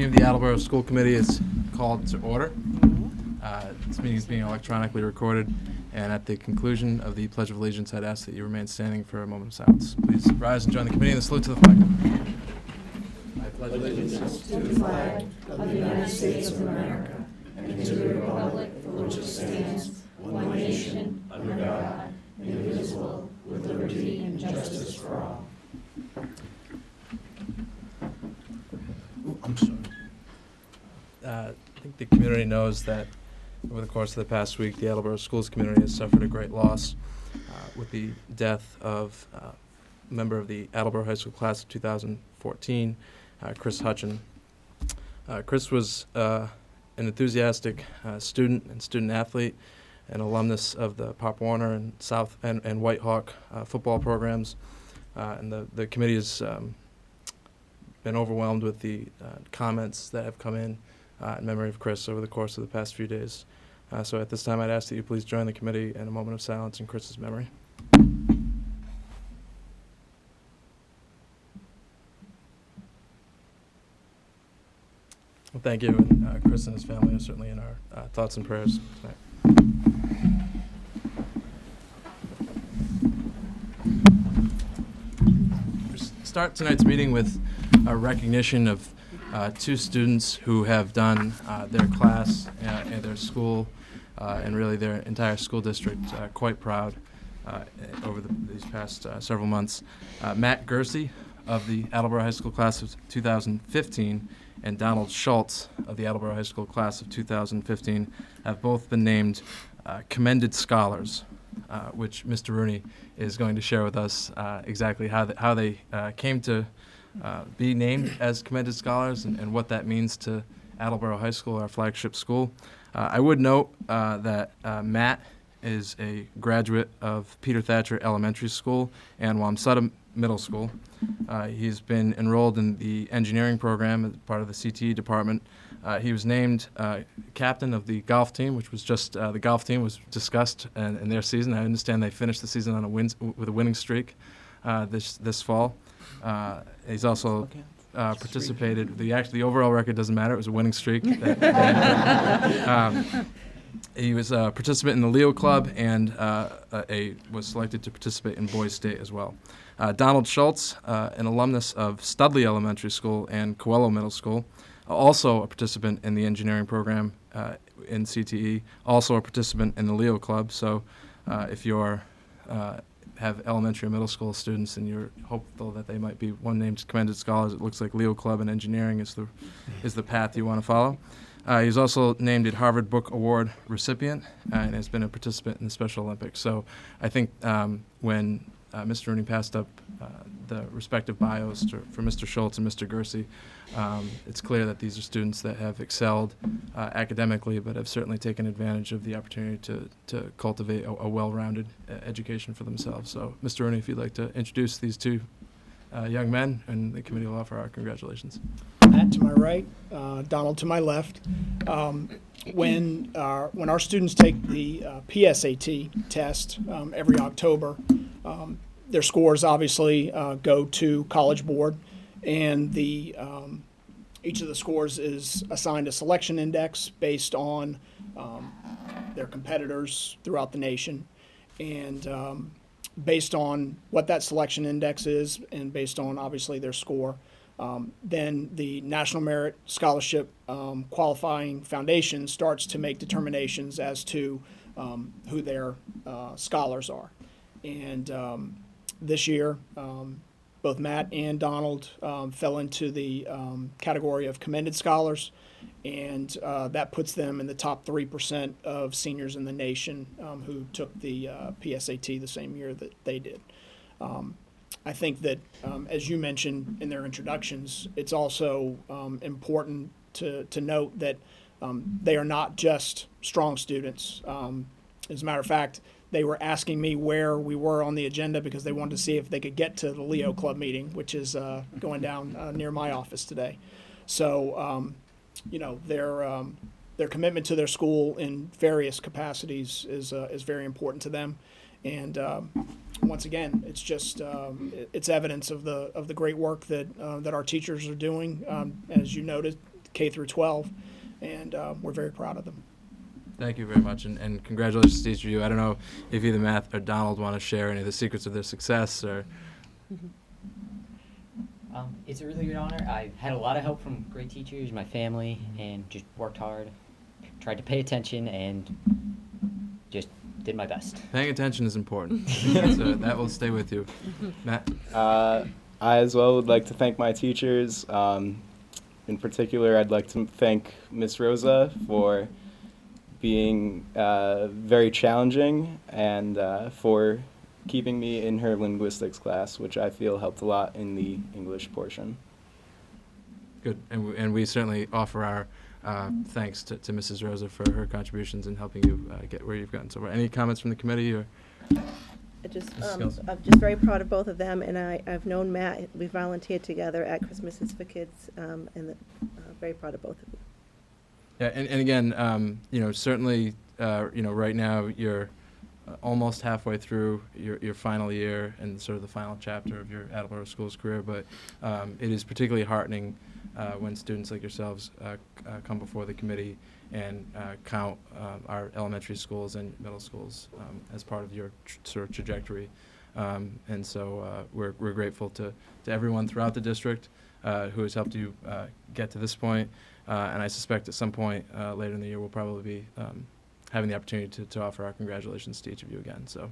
meeting of the Attleboro School Committee is called to order. This meeting is being electronically recorded, and at the conclusion of the Pledge of Allegiance, I'd ask that you remain standing for a moment of silence. Please rise and join the committee in the salute to the flag. I pledge allegiance to the flag of the United States of America and to the republic for which it stands, one nation, under God, indivisible, with liberty and justice for all. I'm sorry. I think the community knows that over the course of the past week, the Attleboro Schools community has suffered a great loss with the death of a member of the Attleboro High School class of 2014, Chris Hutchin. Chris was an enthusiastic student and student athlete, an alumnus of the Pop Warner and South and White Hawk football programs, and the committee has been overwhelmed with the comments that have come in memory of Chris over the course of the past few days. So at this time, I'd ask that you please join the committee in a moment of silence in Chris's memory. Well, thank you, and Chris and his family are certainly in our thoughts and prayers tonight. Start tonight's meeting with a recognition of two students who have done their class and their school and really their entire school district quite proud over these past several months. Matt Gersey of the Attleboro High School class of 2015 and Donald Schultz of the Attleboro High School class of 2015 have both been named commended scholars, which Mr. Rooney is going to share with us exactly how they came to be named as commended scholars and what that means to Attleboro High School, our flagship school. I would note that Matt is a graduate of Peter Thatcher Elementary School and Wamsutta Middle School. He's been enrolled in the engineering program as part of the CTE department. He was named captain of the golf team, which was just the golf team was discussed in their season. I understand they finished the season on with a winning streak this fall. He's also participated. The overall record doesn't matter. It was a winning streak. He was a participant in the Leo Club and was selected to participate in Boys State as well. Donald Schultz, an alumnus of Studley Elementary School and Coelho Middle School, also a participant in the engineering program in CTE, also a participant in the Leo Club. So if you're have elementary and middle school students and you're hopeful that they might be one named commended scholars, it looks like Leo Club and engineering is the path you want to follow. He's also named a Harvard Book Award recipient and has been a participant in the Special Olympics. So I think when Mr. Rooney passed up the respective bios for Mr. Schultz and Mr. Gersey, it's clear that these are students that have excelled academically, but have certainly taken advantage of the opportunity to cultivate a well-rounded education for themselves. So, Mr. Rooney, if you'd like to introduce these two young men, and the committee will offer our congratulations. Matt to my right, Donald to my left. When our students take the PSAT test every October, their scores obviously go to College Board, and each of the scores is assigned a selection index based on their competitors throughout the nation, and based on what that selection index is, and based on obviously their score, then the National Merit Scholarship Qualifying Foundation starts to make determinations as to who their scholars are. And this year, both Matt and Donald fell into the category of commended scholars, and that puts them in the top 3% of seniors in the nation who took the PSAT the same year that they did. I think that, as you mentioned in their introductions, it's also important to note that they are not just strong students. As a matter of fact, they were asking me where we were on the agenda because they wanted to see if they could get to the Leo Club meeting, which is going down near my office today. So, their commitment to their school in various capacities is very important to them. And once again, it's just it's evidence of the great work that our teachers are doing. As you noted, K through 12, and we're very proud of them. Thank you very much, and congratulations to each of you. I don't know if either Matt or Donald want to share any of the secrets of their success, or... It's a really good honor. I had a lot of help from great teachers, my family, and just worked hard, tried to pay attention, and just did my best. Paying attention is important. So that will stay with you. Matt? I as well would like to thank my teachers. In particular, I'd like to thank Miss Rosa for being very challenging and for keeping me in her linguistics class, which I feel helped a lot in the English portion. Good, and we certainly offer our thanks to Mrs. Rosa for her contributions in helping you get where you've gotten so far. Any comments from the committee? Or I'm just very proud of both of them, and I've known Matt. We volunteered together at Christmases for Kids, and very proud of both of you. Yeah, and again, certainly, right now you're almost halfway through your final year and sort of the final chapter of your Attleboro Schools career, but it is particularly heartening when students like yourselves come before the committee and count our elementary schools and middle schools as part of your sort of trajectory. And so we're grateful to everyone throughout the district who has helped you get to this point. And I suspect at some point later in the year we'll probably be having the opportunity to offer our congratulations to each of you again. So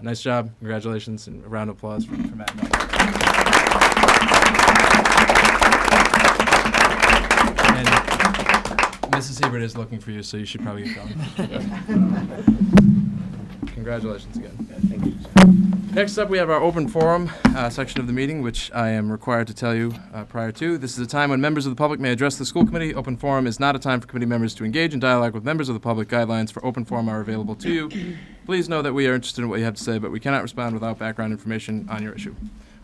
nice job, congratulations, and a round of applause for Matt and Mike. And Mrs. Hebert is looking for you, so you should probably get going. Congratulations again. Thank you. Next up, we have our open forum section of the meeting, which I am required to tell you prior to. This is a time when members of the public may address the school committee. Open forum is not a time for committee members to engage in dialogue with members of the public. Guidelines for open forum are available to you. Please know that we are interested in what you have to say, but we cannot respond without background information on your issue.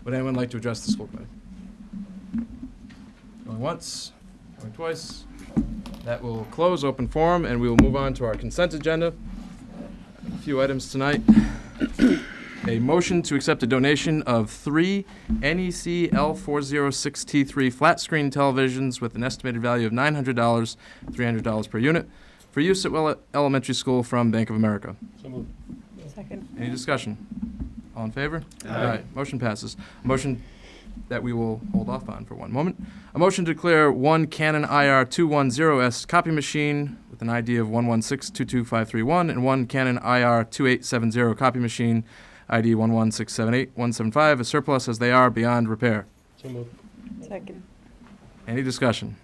Would anyone like to address the school committee? Going once, going twice. That will close open forum, and we will move on to our consent agenda. A few items tonight. A motion to accept a donation of 3 NEC L406T3 flat-screen televisions with an estimated value of $900, $300 per unit, for use at Well Elementary School from Bank of America. So moved. Second. Any discussion? All in favor? Aye. Motion passes. Motion that we will hold off on for one moment. A motion to declare one Canon IR 210S copy machine with an ID of 116-22531 and one Canon IR 2870 copy machine ID 11678-175 a surplus as they are beyond repair. So moved. Second. Any discussion?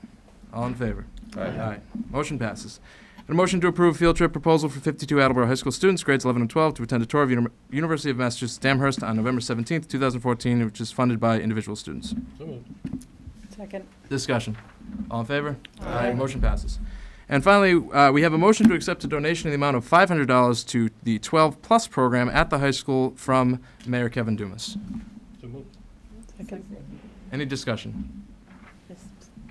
All in favor? Aye. Motion passes. And a motion to approve field trip proposal for 52 Attleboro High School students, grades 11 and 12, to attend a tour of University of Massachusetts Amherst on November 17th, 2014, which is funded by individual students. So moved. Second. Discussion. All in favor? Aye. Motion passes. And finally, we have a motion to accept a donation in the amount of $500 to the 12 Plus program at the high school from Mayor Kevin Dumas. So moved. Second. Any discussion? Yes.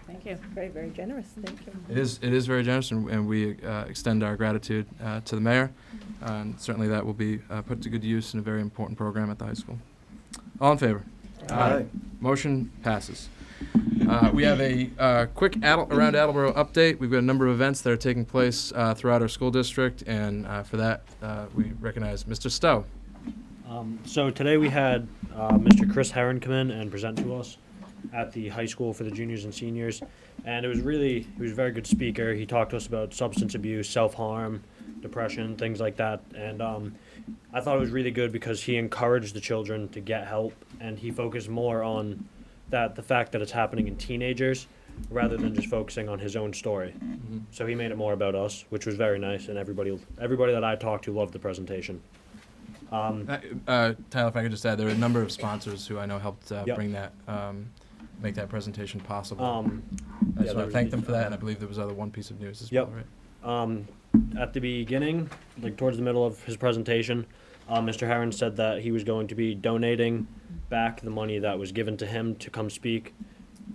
Thank you. Very, very generous. Thank you. It is very generous, and we extend our gratitude to the mayor. And certainly that will be put to good use in a very important program at the high school. All in favor? Aye. Motion passes. We have a quick around Attleboro update. We've got a number of events that are taking place throughout our school district, and for that, we recognize Mr. Stowe. So today we had Mr. Chris Herron come in and present to us at the high school for the juniors and seniors, and he was a very good speaker. He talked to us about substance abuse, self-harm, depression, things like that, and I thought it was really good because he encouraged the children to get help, and he focused more on the fact that it's happening in teenagers rather than just focusing on his own story. Mm-hmm. So he made it more about us, which was very nice, and everybody that I talked to loved the presentation. Tyler, if I could just add, there are a number of sponsors who I know helped Yep. bring that, make that presentation possible. I Yeah, just want there to was thank them for that, and I believe there was one piece of news as Yep. well, right? At the beginning, like towards the middle of his presentation, Mr. Herron said that he was going to be donating back the money that was given to him to come speak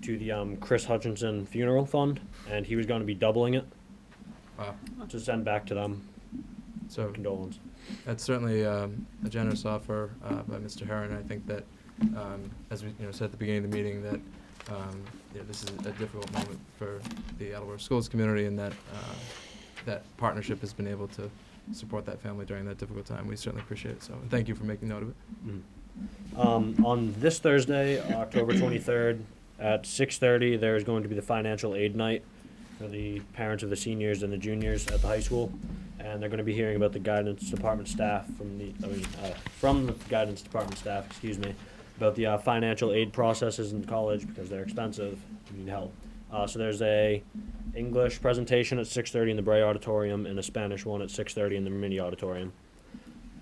to the Chris Hutchinson Funeral Fund, and he was going to be doubling it Wow. to send back to them. So Condolence. that's certainly a generous offer by Mr. Herron. I think that, as we said at the beginning of the meeting, that this is a difficult moment for the Attleboro Schools community, and that that partnership has been able to support that family during that difficult time. We certainly appreciate it. So thank you for making note of it. On this Thursday, October 23rd, at 6:30, there is going to be the financial aid night for the parents of the seniors and the juniors at the high school, and they're going to be hearing about the guidance department staff from the guidance department staff, about the financial aid processes in college because they're expensive. You need help. So there's a English presentation at 6:30 in the Bray Auditorium and a Spanish one at 6:30 in the Mini Auditorium.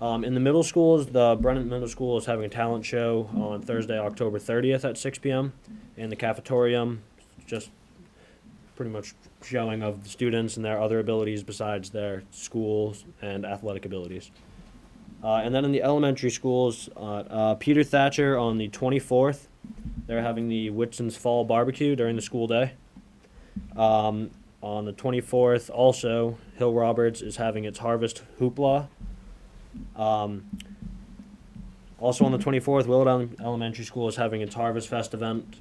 In the middle schools, the Brennan Middle School is having a talent show on Thursday, October 30th at 6 p.m. in the cafetorium, just pretty much showing of the students and their other abilities besides their schools and athletic abilities. And then in the elementary schools, Peter Thatcher on the 24th, they're having the Whitson's Fall Barbecue during the school day. On the 24th, also, Hill Roberts is having its Harvest Hoopla. Also on the 24th, Willard Elementary School is having its Harvest Fest event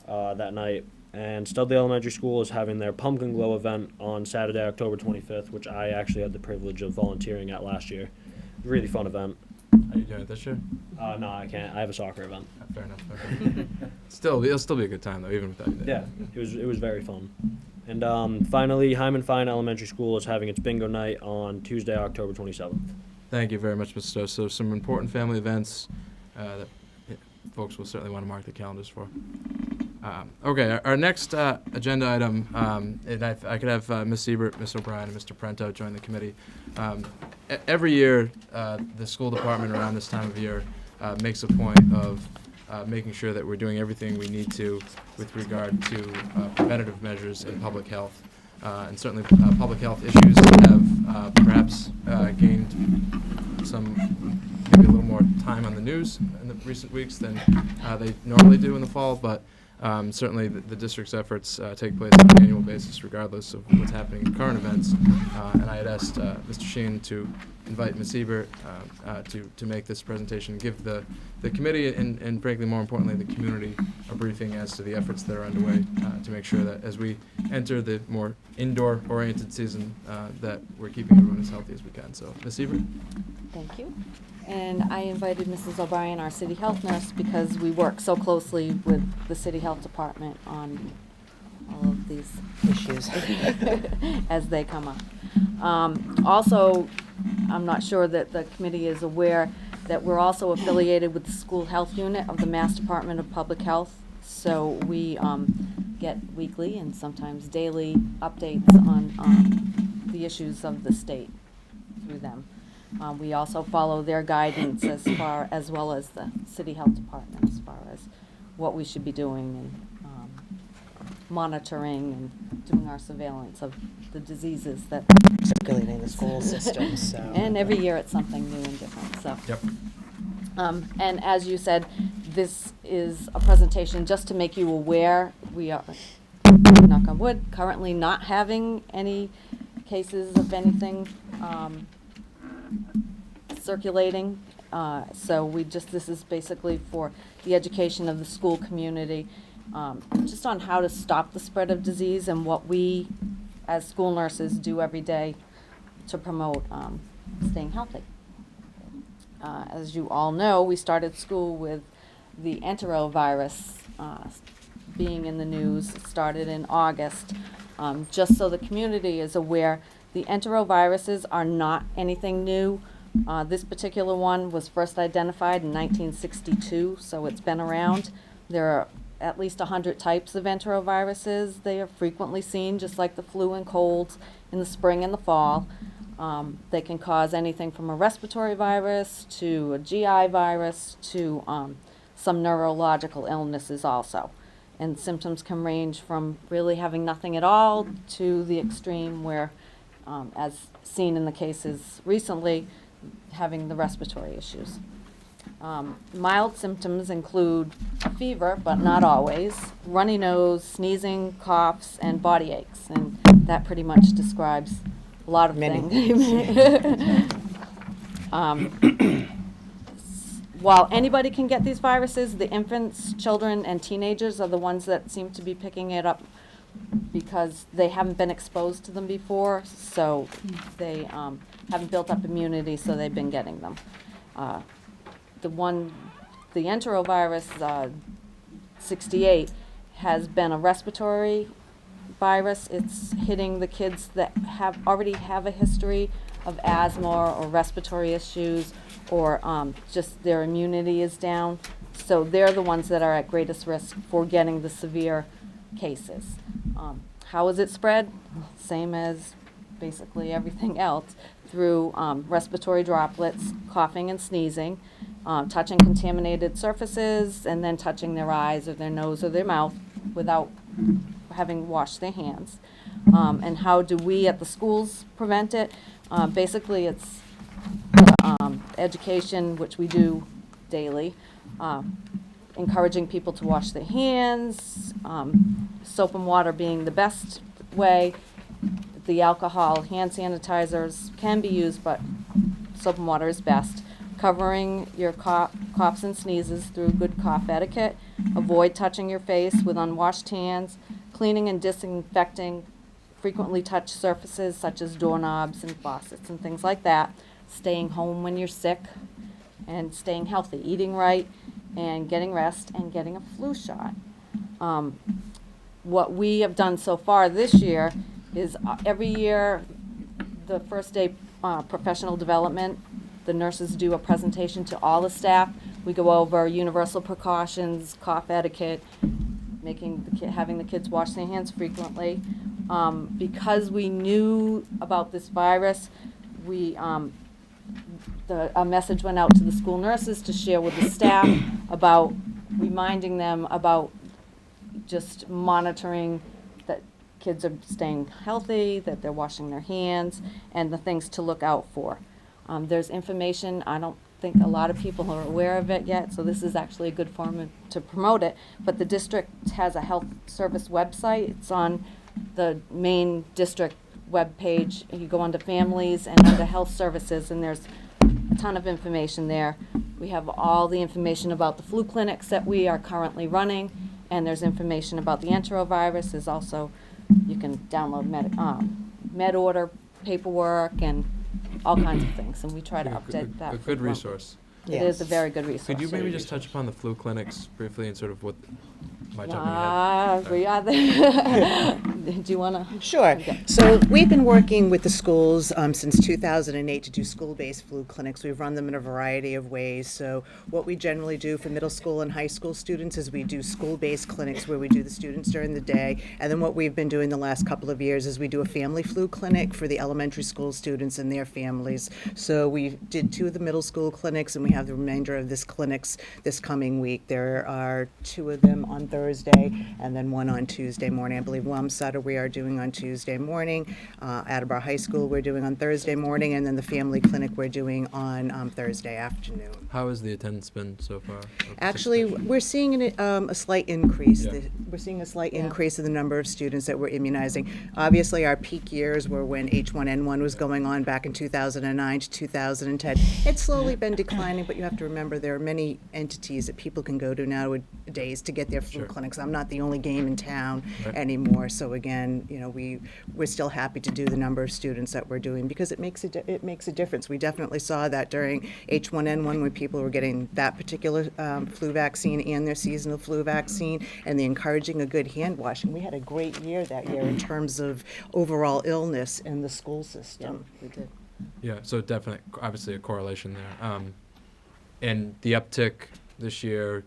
that night. And Studley Elementary School is having their Pumpkin Glow event on Saturday, October 25th, which I actually had the privilege of volunteering at last year. Really fun event. Are you doing it this year? No, I can't. I have a soccer event. Fair enough. Okay. It'll still be a good time though, even without you there. Yeah, it was very fun. And finally, Hyman Fine Elementary School is having its bingo night on Tuesday, October 27th. Thank you very much, Mr. Stowe. So some important family events that folks will certainly want to mark their calendars for. Okay, our next agenda item, and I could have Ms. Siebert, Ms. O'Brien, and Mr. Prento join the committee. Every year, the school department around this time of year makes a point of making sure that we're doing everything we need to with regard to preventative measures in public health. And certainly public health issues have perhaps gained maybe a little more time on the news in the recent weeks than they normally do in the fall, but certainly the district's efforts take place on an annual basis regardless of what's happening in current events. And I had asked Mr. Sheen to invite Ms. Siebert to make this presentation, give the committee and frankly more importantly the community a briefing as to the efforts that are underway to make sure that as we enter the more indoor oriented season that we're keeping everyone as healthy as we can. So Ms. Siebert. Thank you. And I invited Mrs. O'Brien, our city health nurse, because we work so closely with the city health department on all of these issues as they come up. Also, I'm not sure that the committee is aware that we're also affiliated with the school health unit of the Mass Department of Public Health. So we get weekly and sometimes daily updates on the issues of the state through them. We also follow their guidance as well as the city health department as far as what we should be doing and monitoring and doing our surveillance of the diseases that circulating the school system. So. And every year it's something new and different. So. Yep. And as you said, this is a presentation just to make you aware. We are, knock on wood, currently not having any cases of anything circulating. So this is basically for the education of the school community, just on how to stop the spread of disease and what we as school nurses do every day to promote staying healthy. As you all know, we started school with the enterovirus being in the news. It started in August. Just so the community is aware, the enteroviruses are not anything new. This particular one was first identified in 1962, so it's been around. There are at least 100 types of enteroviruses. They are frequently seen, just like the flu and colds, in the spring and the fall. They can cause anything from a respiratory virus to a GI virus to some neurological illnesses also. And symptoms can range from really having nothing at all to the extreme where, as seen in the cases recently, having the respiratory issues. Mild symptoms include a fever, but not always, runny nose, sneezing, coughs, and body aches. And that pretty much describes a lot of Many things. while anybody can get these viruses, the infants, children, and teenagers are the ones that seem to be picking it up because they haven't been exposed to them before, so they haven't built up immunity, so they've been getting them. The enterovirus 68 has been a respiratory virus. It's hitting the kids that already have a history of asthma or respiratory issues, or just their immunity is down. So they're the ones that are at greatest risk for getting the severe cases. How is it spread? Same as basically everything else, through respiratory droplets, coughing and sneezing, touching contaminated surfaces, and then touching their eyes or their nose or their mouth without having washed their hands. And how do we at the schools prevent it? Basically, it's education, which we do daily, encouraging people to wash their hands, soap and water being the best way. The alcohol, hand sanitizers can be used, but soap and water is best. Covering your coughs and sneezes through good cough etiquette. Avoid touching your face with unwashed hands. Cleaning and disinfecting frequently touched surfaces such as doorknobs and faucets and things like that. Staying home when you're sick and staying healthy. Eating right and getting rest and getting a flu shot. What we have done so far this year is every year, the first day professional development, the nurses do a presentation to all the staff. We go over universal precautions, cough etiquette, having the kids wash their hands frequently. Because we knew about this virus, a message went out to the school nurses to share with the staff about reminding them about just monitoring that kids are staying healthy, that they're washing their hands, and the things to look out for. There's information, I don't think a lot of people are aware of it yet, so this is actually a good forum to promote it, but the district has a health service website. It's on the main district webpage. You go under families and under health services, and there's a ton of information there. We have all the information about the flu clinics that we are currently running, and there's information about the enterovirus. There's also, you can download med order paperwork and all kinds of things, and we try to update that. A good resource. It is a very good resource. Could you maybe just touch upon the flu clinics briefly and sort of what, am I jumping ahead? We are there. Do you want to? Sure. Okay. So we've been working with the schools since 2008 to do school-based flu clinics. We've run them in a variety of ways. So what we generally do for middle school and high school students is we do school-based clinics where we do the students during the day. And then what we've been doing the last couple of years is we do a family flu clinic for the elementary school students and their families. So we did 2 of the middle school clinics, and we have the remainder of this clinics this coming week. There are 2 of them on Thursday and then 1 on Tuesday morning. I believe Wamsutter we are doing on Tuesday morning. Attleboro High School we're doing on Thursday morning, and then the family clinic we're doing on Thursday afternoon. How has the attendance been so far? Actually, we're seeing a slight increase. Yeah. We're seeing a slight increase in the number of students that we're immunizing. Obviously, our peak years were when H1N1 was going on back in 2009 to 2010. It's slowly been declining, but you have to remember there are many entities that people can go to nowadays to get their flu Sure. clinics. I'm not the only game in town Right. anymore. So again, we're still happy to do the number of students that we're doing because it makes a difference. We definitely saw that during H1N1 when people were getting that particular flu vaccine and their seasonal flu vaccine, and the encouraging of good hand washing. We had a great year that year in terms of overall illness in the school system. We did. Yeah, so definitely, obviously a correlation there. And the uptick this year,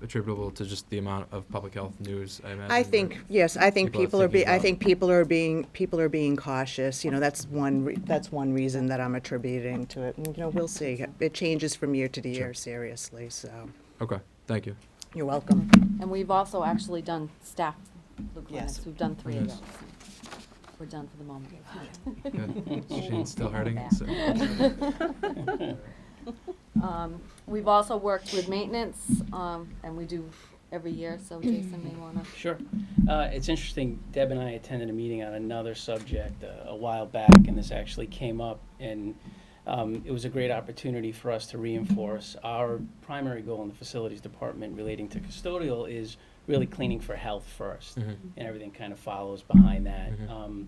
attributable to just the amount of public health news, I imagine. I think yes. I think People are people are thinking people are being cautious. That's one reason that I'm attributing to it. And, we'll see. It changes from year to year, seriously. So Okay, thank you. you're welcome. And we've also actually done staff flu clinics. Yes. We've done 3 of Yes. those. We're done for the moment. Good. Shane's still hurting. We've also worked with maintenance, and we do every year, so Jason may want to. Sure. It's interesting, Deb and I attended a meeting on another subject a while back, and this actually came up, and it was a great opportunity for us to reinforce our primary goal in the facilities department relating to custodial is really cleaning for health first, Mhm. and everything kind of follows behind that. Mhm.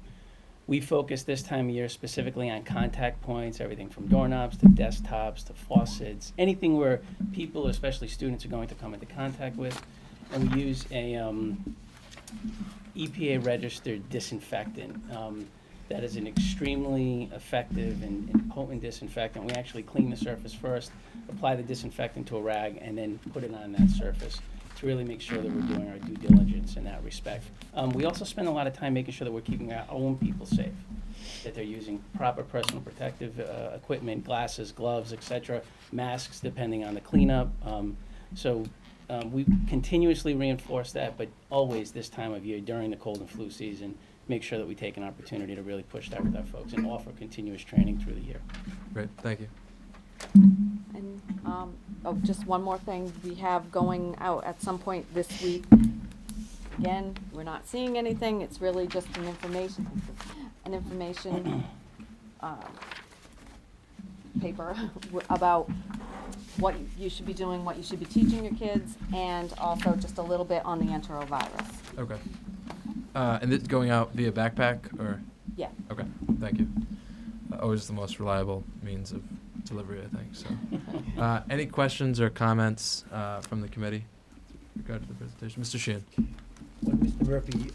We focus this time of year specifically on contact points, everything from doorknobs to desktops to faucets, anything where people, especially students, are going to come into contact with. And we use a EPA-registered disinfectant that is an extremely effective and potent disinfectant. We actually clean the surface first, apply the disinfectant to a rag, and then put it on that surface to really make sure that we're doing our due diligence in that respect. We also spend a lot of time making sure that we're keeping our own people safe, that they're using proper personal protective equipment, glasses, gloves, etc., masks, depending on the cleanup. We continuously reinforce that, but always this time of year during the cold and flu season, make sure that we take an opportunity to really push that with our folks and offer continuous training through the year. Great, thank you. And, just one more thing, we have going out at some point this week. Again, we're not seeing anything, it's really just an information paper about what you should be doing, what you should be teaching your kids, and also just a little bit on the enterovirus. Okay. And this going out via backpack, or? Yeah. Okay, thank you. Always the most reliable means of delivery, I think, so. Any questions or comments from the committee with regard to the presentation? Mr. Sheehan. When Mr. Murphy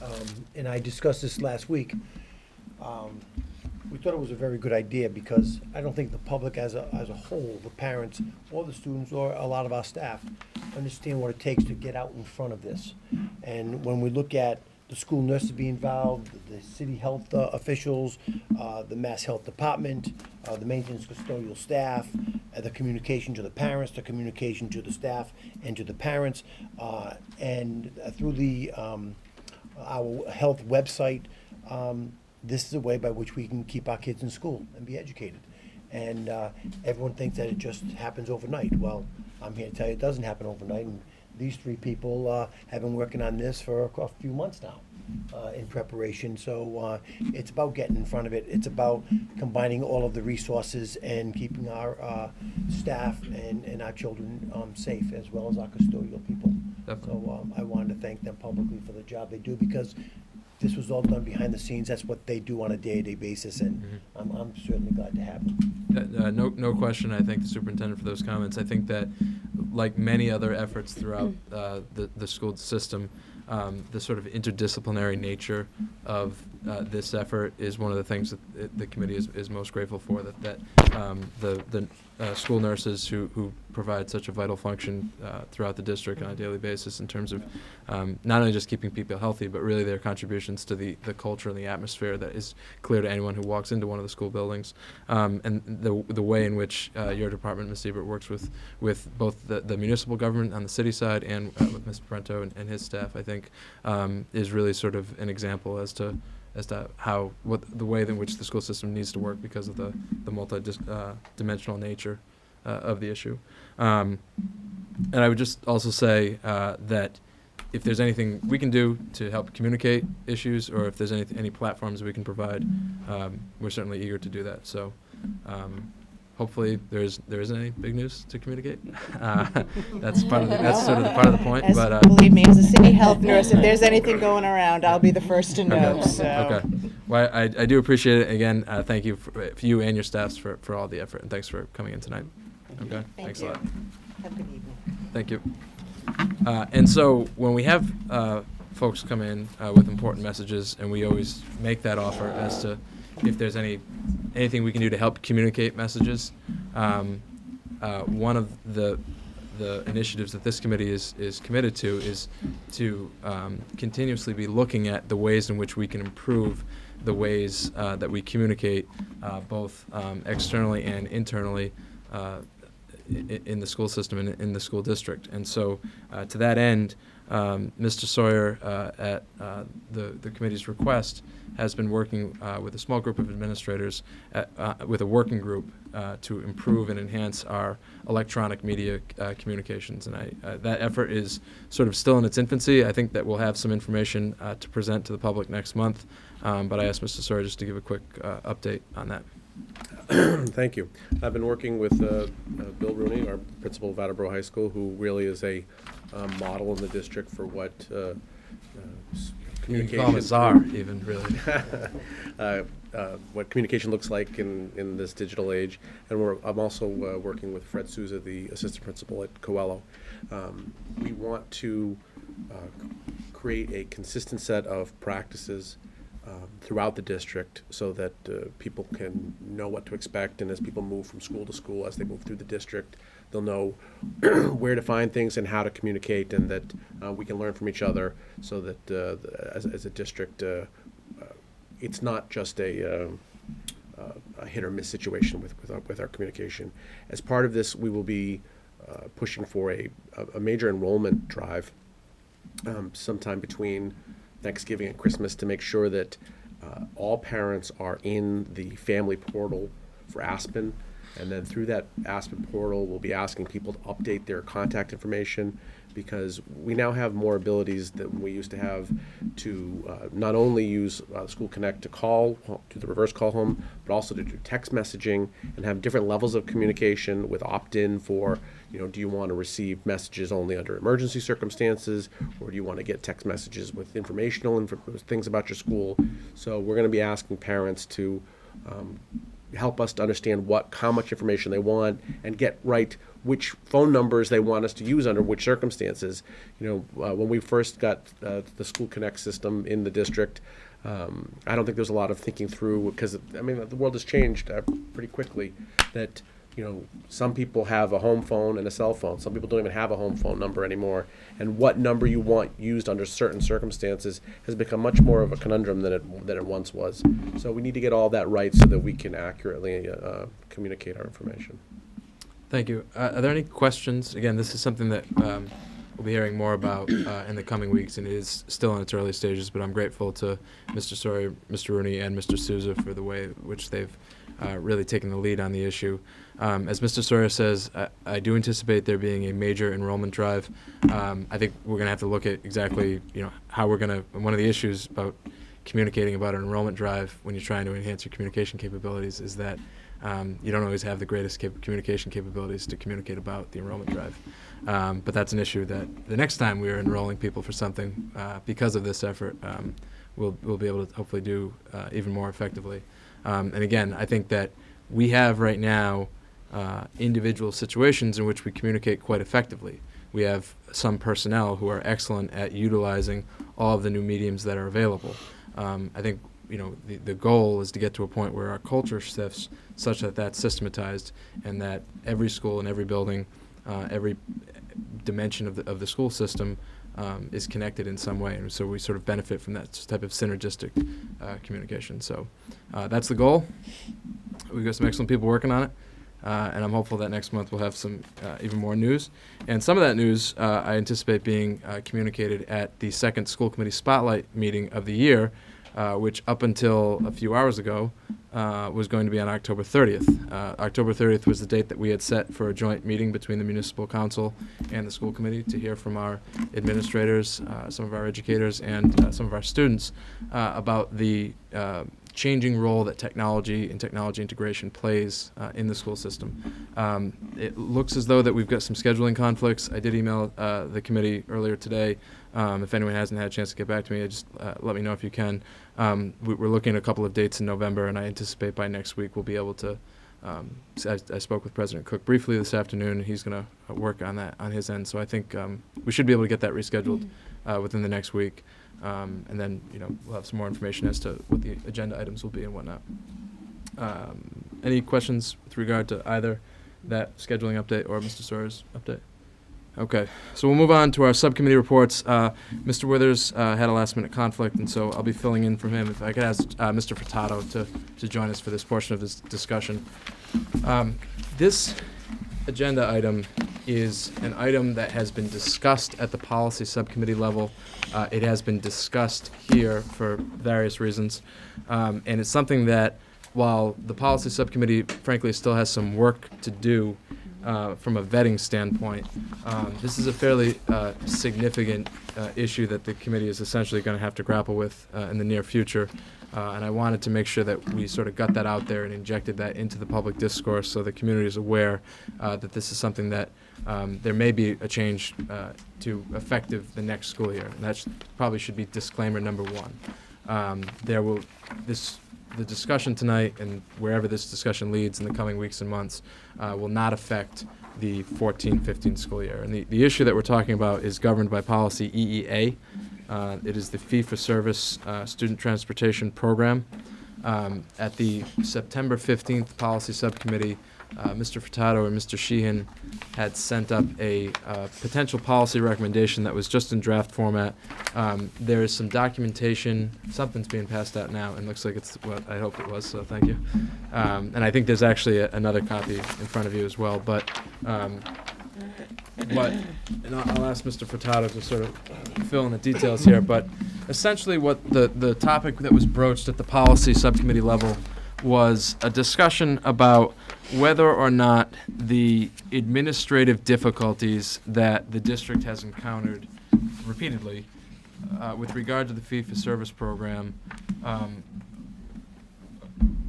and I discussed this last week, we thought it was a very good idea because I don't think the public as a whole, the parents or the students or a lot of our staff, understand what it takes to get out in front of this. And when we look at the school nurses being involved, the city health officials, the Mass Health Department, the maintenance custodial staff, the communication to the parents, the communication to the staff and to the parents, and through the our health website, this is a way by which we can keep our kids in school and be educated. And everyone thinks that it just happens overnight. Well, I'm here to tell you it doesn't happen overnight. And these three people have been working on this for a few months now in preparation. So it's about getting in front of it. It's about combining all of the resources and keeping our staff and our children safe, as well as our custodial people. Definitely. So I wanted to thank them publicly for the job they do, because this was all done behind the scenes. That's what they do on a day-to-day basis, and I'm certainly glad to have them. No question. I thank the superintendent for those comments. I think that, like many other efforts throughout the school system, the sort of interdisciplinary nature of this effort is one of the things that the committee is most grateful for. That the school nurses who provide such a vital function throughout the district on a daily basis in terms of not only just keeping people healthy, but really their contributions to the culture and the atmosphere that is clear to anyone who walks into one of the school buildings. And the way in which your department, Ms. Ebert, works with both the municipal government on the city side and with Mr. Parento and his staff, I think, is really sort of an example as to the way in which the school system needs to work because of the multi-dimensional nature of the issue. And I would just also say that if there's anything we can do to help communicate issues, or if there's any platforms we can provide, we're certainly eager to do that. So hopefully there isn't any big news to communicate. That's sort of the point. But Believe me, as a city health nurse, if there's anything going around, I'll be the first to know. Okay. So. Okay. Well, I do appreciate it. Again, thank you for you and your staffs for all the effort, and thanks for coming in tonight. Okay. Thanks a lot. Have a good evening. Thank you. And so when we have folks come in with important messages, and we always make that offer as to if there's anything we can do to help communicate messages. One of the initiatives that this committee is committed to is to continuously be looking at the ways in which we can improve the ways that we communicate both externally and internally in the school system and in the school district. And so to that end, Mr. Sawyer, at the committee's request, has been working with a small group of administrators with a working group to improve and enhance our electronic media communications. And that effort is sort of still in its infancy. I think that we'll have some information to present to the public next month. But I asked Mr. Sawyer just to give a quick update on that. Thank you. I've been working with Bill Rooney, our principal of Attleboro High School, who really is a model in the district for what You can communication. call him a czar, even, really. What communication looks like in this digital age. And I'm also working with Fred Souza, the assistant principal at Coelho. We want to create a consistent set of practices throughout the district so that people can know what to expect, and as people move from school to school, as they move through the district, they'll know where to find things and how to communicate, and that we can learn from each other so that as a district, it's not just a hit or miss situation with our communication. As part of this, we will be pushing for a major enrollment drive sometime between Thanksgiving and Christmas to make sure that all parents are in the family portal for Aspen. And then through that Aspen portal, we'll be asking people to update their contact information, because we now have more abilities than we used to have to not only use School Connect to call, do the reverse call home, but also to do text messaging and have different levels of communication with opt-in for, do you want to receive messages only under emergency circumstances, or do you want to get text messages with informational things about your school? So we're going to be asking parents to help us to understand how much information they want and get right which phone numbers they want us to use under which circumstances. When we first got the School Connect system in the district, I don't think there's a lot of thinking through, because the world has changed pretty quickly. That some people have a home phone and a cell phone. Some people don't even have a home phone number anymore. And what number you want used under certain circumstances has become much more of a conundrum than it once was. So we need to get all that right so that we can accurately communicate our information. Thank you. Are there any questions? Again, this is something that we'll be hearing more about in the coming weeks, and it is still in its early stages, but I'm grateful to Mr. Sawyer, Mr. Rooney, and Mr. Souza for the way which they've really taken the lead on the issue. As Mr. Sawyer says, I do anticipate there being a major enrollment drive. I think we're going to have to look at exactly, how we're going to, one of the issues about communicating about an enrollment drive when you're trying to enhance your communication capabilities is that you don't always have the greatest communication capabilities to communicate about the enrollment drive. But that's an issue that the next time we are enrolling people for something, because of this effort, we'll be able to hopefully do even more effectively. And again, I think that we have right now individual situations in which we communicate quite effectively. We have some personnel who are excellent at utilizing all of the new mediums that are available. I think the goal is to get to a point where our culture shifts such that that's systematized, and that every school and every building, every dimension of the school system is connected in some way, and so we sort of benefit from that type of synergistic communication. So that's the goal. We've got some excellent people working on it, and I'm hopeful that next month we'll have some even more news. And some of that news I anticipate being communicated at the second school committee spotlight meeting of the year, which up until a few hours ago was going to be on October 30th. October 30th was the date that we had set for a joint meeting between the municipal council and the school committee to hear from our administrators, some of our educators, and some of our students about the changing role that technology and technology integration plays in the school system. It looks as though that we've got some scheduling conflicts. I did email the committee earlier today. If anyone hasn't had a chance to get back to me, just let me know if you can. We're looking at a couple of dates in November, and I anticipate by next week we'll be able to. I spoke with President Cook briefly this afternoon, and he's going to work on that on his end. So I think we should be able to get that rescheduled within the next week. And then, we'll have some more information as to what the agenda items will be and whatnot. Any questions with regard to either that scheduling update or Mr. Sawyer's update? Okay, so we'll move on to our subcommittee reports. Mr. Withers had a last-minute conflict, and so I'll be filling in for him. If I could ask Mr. Furtado to join us for this portion of this discussion. This agenda item is an item that has been discussed at the policy subcommittee level. It has been discussed here for various reasons, and it's something that, while the policy subcommittee, frankly, still has some work to do from a vetting standpoint, this is a fairly significant issue that the committee is essentially going to have to grapple with in the near future. And I wanted to make sure that we sort of got that out there and injected that into the public discourse so the community is aware that this is something that there may be a change to effective the next school year. And that probably should be disclaimer number one. The discussion tonight and wherever this discussion leads in the coming weeks and months will not affect the 14-15 school year. And the issue that we're talking about is governed by policy EEA. It is the fee-for-service student transportation program. At the September 15th policy subcommittee, Mr. Furtado and Mr. Sheehan had sent up a potential policy recommendation that was just in draft format. There is some documentation, something's being passed out now, and looks like it's what I hoped it was, so thank you. And I think there's actually another copy in front of you as well, but and I'll ask Mr. Furtado to sort of fill in the details here, but essentially what the topic that was broached at the policy subcommittee level was a discussion about whether or not the administrative difficulties that the district has encountered repeatedly with regard to the fee-for-service program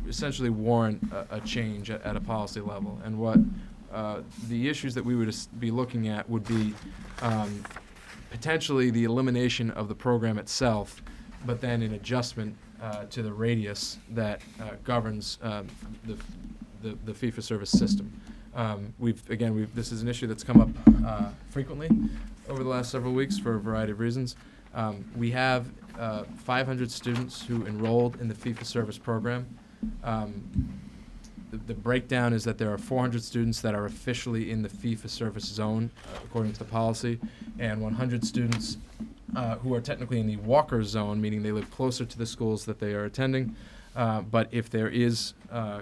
essentially warrant a change at a policy level. And what the issues that we would be looking at would be potentially the elimination of the program itself, but then an adjustment to the radius that governs the fee-for-service system. This is an issue that's come up frequently over the last several weeks for a variety of reasons. We have 500 students who enrolled in the fee-for-service program. The breakdown is that there are 400 students that are officially in the fee-for-service zone, according to the policy, and 100 students who are technically in the walker zone, meaning they live closer to the schools that they are attending. But if there is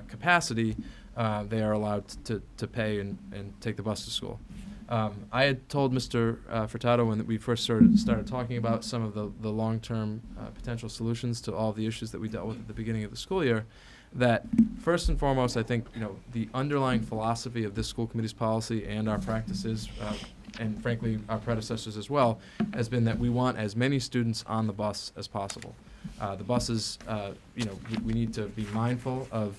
capacity, they are allowed to pay and take the bus to school. I had told Mr. Furtado when we first started talking about some of the long-term potential solutions to all the issues that we dealt with at the beginning of the school year, that first and foremost, I think the underlying philosophy of this school committee's policy and our practices, and frankly our predecessors as well, has been that we want as many students on the bus as possible. The buses, we need to be mindful of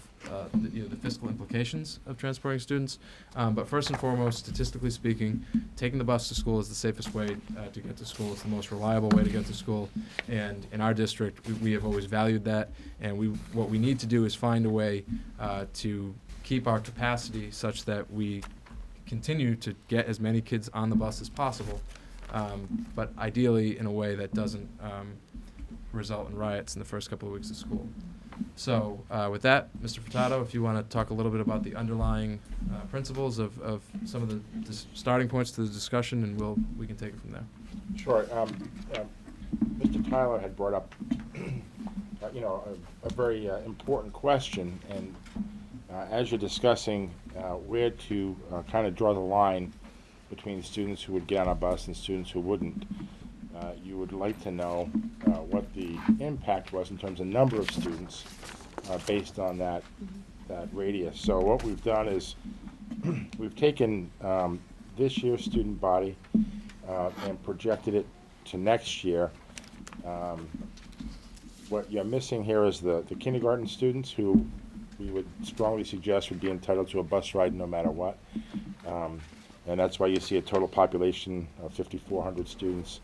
the fiscal implications of transporting students. But first and foremost, statistically speaking, taking the bus to school is the safest way to get to school. It's the most reliable way to get to school. And in our district, we have always valued that. And what we need to do is find a way to keep our capacity such that we continue to get as many kids on the bus as possible, but ideally in a way that doesn't result in riots in the first couple of weeks of school. So with that, Mr. Furtado, if you want to talk a little bit about the underlying principles of some of the starting points to the discussion, and we can take it from there. Sure. Mr. Tyler had brought up, a very important question, and as you're discussing where to kind of draw the line between students who would get on a bus and students who wouldn't, you would like to know what the impact was in terms of number of students based on that radius. So what we've done is we've taken this year's student body and projected it to next year. What you're missing here is the kindergarten students, who we would strongly suggest would be entitled to a bus ride no matter what. And that's why you see a total population of 5,400 students.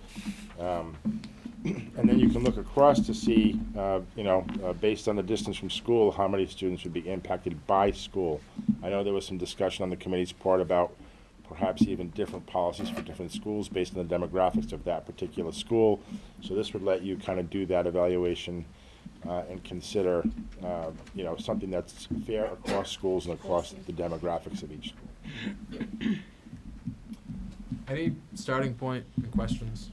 And then you can look across to see, based on the distance from school, how many students would be impacted by school. I know there was some discussion on the committee's part about perhaps even different policies for different schools based on the demographics of that particular school. So this would let you kind of do that evaluation and consider, something that's fair across schools and across the demographics of each school. Any starting point and questions?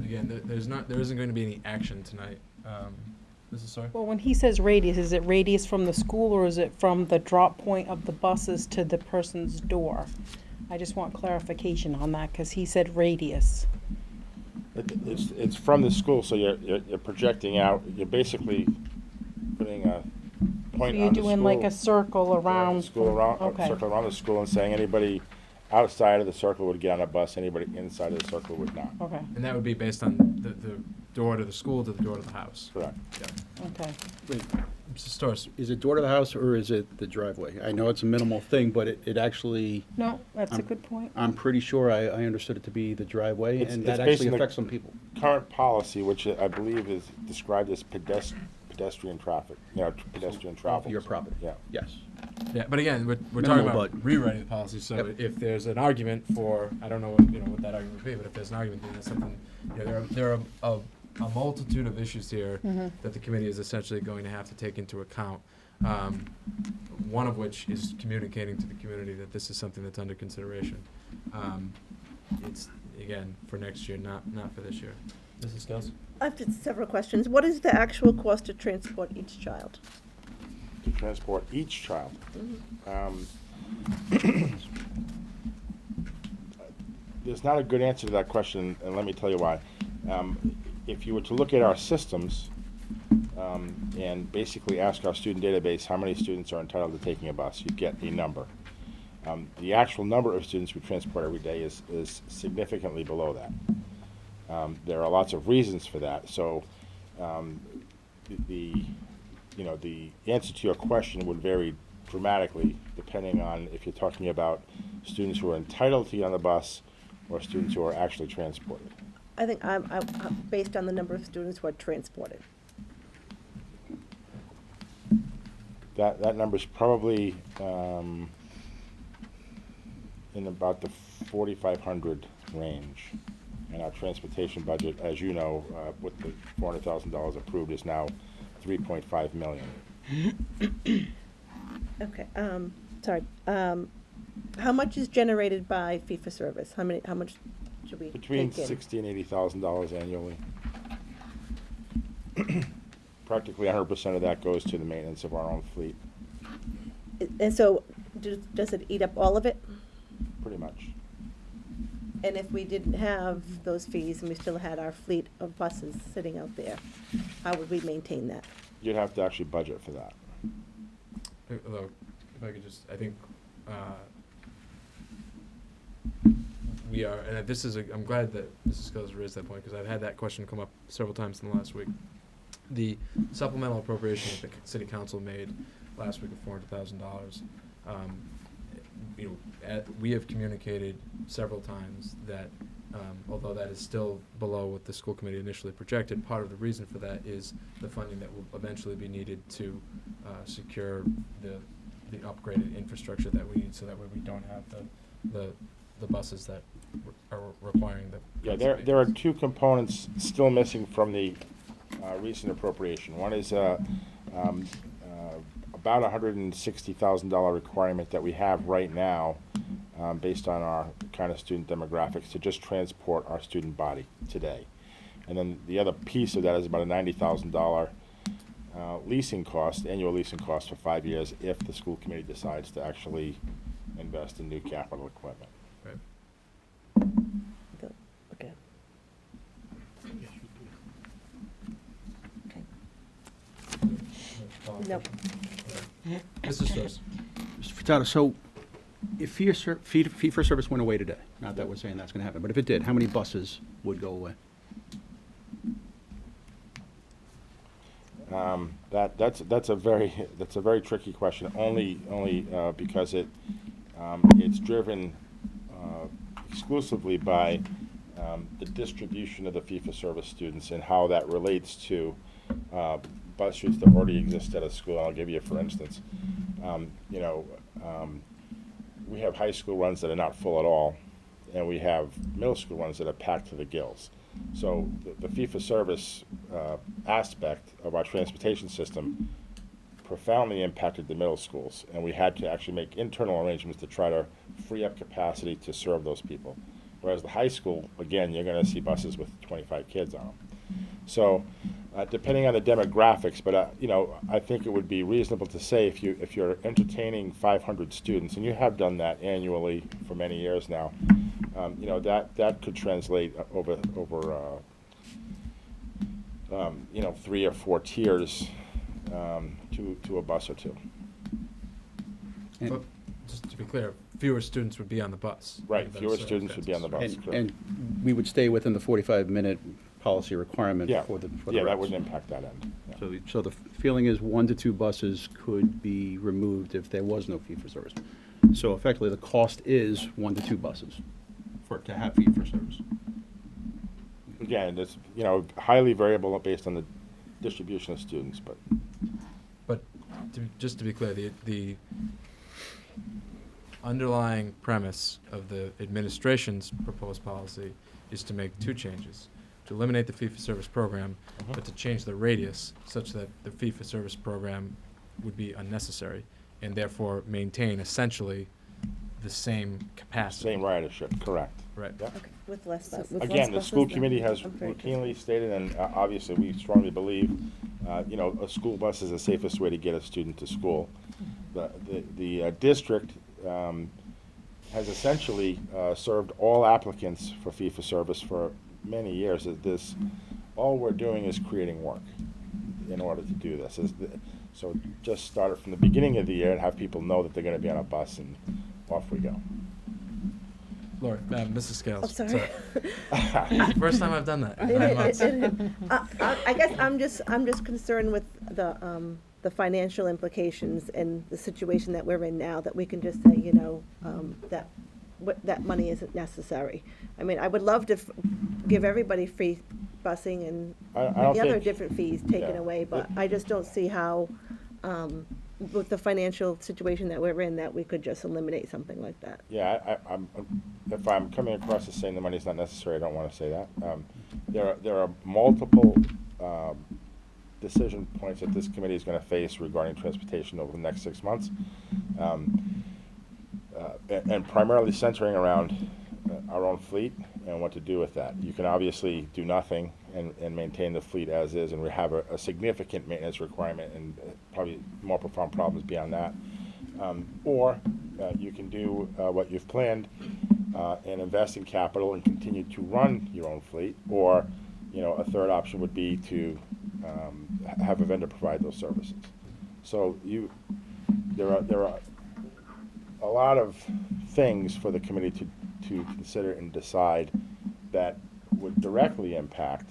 Again, there isn't going to be any action tonight. Mrs. Sawyer? Well, when he says radius, is it radius from the school or is it from the drop point of the buses to the person's door? I just want clarification on that because he said radius. It's from the school, so you're projecting out. You're basically putting a point So you're on the doing school. like a circle around. Circle around Okay. the school and saying anybody outside of the circle would get on a bus, anybody inside of the circle would not. Okay, And that would be based on the door to the school to the door to the house. Correct. Yeah. okay. Wait, Mrs. Storrs, is it door to the house or is it the driveway? I know it's a minimal thing, but it actually, No, that's a good point. I'm pretty sure I understood it to be the driveway, It's- and it's that based actually on the- affects some people. Current policy, which I believe is described as pedestrian traffic, pedestrian travel. Your property. Yeah. Yes. yeah, but again, we're talking Minimal, about but- rewriting the policy, so Yep. if there's an argument for, I don't know what that argument would be, but if there's an argument, then that's something, there are a multitude of issues here that the committee is essentially going to have to take into account. One of which is communicating to the community that this is something that's under consideration. It's, again, for next year, not for this year. Mrs. Scales? I have just several questions. What is the actual cost to transport each child? To transport each child. There's not a good answer to that question, and let me tell you why. If you were to look at our systems and basically ask our student database how many students are entitled to taking a bus, you'd get a number. The actual number of students we transport every day is significantly below that. There are lots of reasons for that. So the answer to your question would vary dramatically depending on if you're talking about students who are entitled to get on the bus or students who are actually transported. I think I'm based on the number of students who are transported. That number's probably in about the 4,500 range. And our transportation budget, as you know, with the $400,000 approved, is now $3.5 million. Okay, sorry. How much is generated by fee-for-service? How much should we Between take in? $60,000 and $80,000 annually. Practically 100% of that goes to the maintenance of our own fleet, And so, does it eat up all of it? pretty much. And if we didn't have those fees and we still had our fleet of buses sitting out there, how would we maintain that? You'd have to actually budget for that. Although, if I could just, I think, we are, and this is, I'm glad that Mrs. Scales raised that point, because I've had that question come up several times in the last week. The supplemental appropriation that the city council made last week of $400,000, we have communicated several times that, although that is still below what the school committee initially projected, part of the reason for that is the funding that will eventually be needed to secure the upgraded infrastructure that we need, so that way we don't have the buses that are requiring the. Yeah, there are two components still missing from the recent appropriation. One is about $160,000 requirement that we have right now, based on our kind of student demographics, to just transport our student body today. And then the other piece of that is about a $90,000 leasing cost, annual leasing cost for 5 years, if the school committee decides to actually invest in new capital equipment. Right. Okay. Okay. No. Mr. Storrs? Mr. Furtado, so if fee for service went away today, not that we're saying that's going to happen, but if it did, how many buses would go away? That's a very tricky question. Only because it's driven exclusively by the distribution of the fee-for-service students and how that relates to bus routes that already exist at a school. I'll give you, for instance, we have high school runs that are not full at all, and we have middle school runs that are packed to the gills. So the fee-for-service aspect of our transportation system profoundly impacted the middle schools, and we had to actually make internal arrangements to try to free up capacity to serve those people. Whereas the high school, again, you're going to see buses with 25 kids on them. So depending on the demographics, but I think it would be reasonable to say if you're entertaining 500 students, and you have done that annually for many years now, that could translate over 3 or 4 tiers to a bus or two. And- But just to be clear, fewer students would be on the bus. Right, Than fewer certain students would be on the fences. bus, And, correct. and we would stay within the 45-minute policy requirement Yeah, for the yeah, that reps. wouldn't impact that end. Yeah. So the feeling is 1 to 2 buses could be removed if there was no fee-for-service. So effectively, the cost is 1 to 2 buses to have fee-for-service. Again, it's, highly variable based on the distribution of students, but But just to be clear, the underlying premise of the administration's proposed policy is to make 2 changes: to eliminate the fee-for-service program, but to change the radius such that the fee-for-service program would be unnecessary, and therefore maintain essentially the same capacity. same ridership, correct. Right. Yep. Okay, with less buses. Again, the school committee has I'm very good. routinely stated, and obviously we strongly believe, a school bus is the safest way to get a student to school. The district has essentially served all applicants for fee-for-service for many years. All we're doing is creating work in order to do this. So just start it from the beginning of the year and have people know that they're going to be on a bus, and off we go. Laura, Mrs. Scales. Oh, sorry. First time I've done that in It- 9 it- months. I guess I'm just concerned with the financial implications and the situation that we're in now, that we can just say, that money isn't necessary. I mean, I would love to give everybody free busing and I don't the other think- different fees taken yeah. away, but I just don't see how, with the financial situation that we're in, that we could just eliminate something like that. Yeah, if I'm coming across as saying the money's not necessary, I don't want to say that. There are multiple decision points that this committee is going to face regarding transportation over the next 6 months, and primarily centering around our own fleet and what to do with that. You can obviously do nothing and maintain the fleet as is, and we have a significant maintenance requirement and probably more profound problems beyond that. Or you can do what you've planned and invest in capital and continue to run your own fleet. Or, a third option would be to have a vendor provide those services. So there are a lot of things for the committee to consider and decide that would directly impact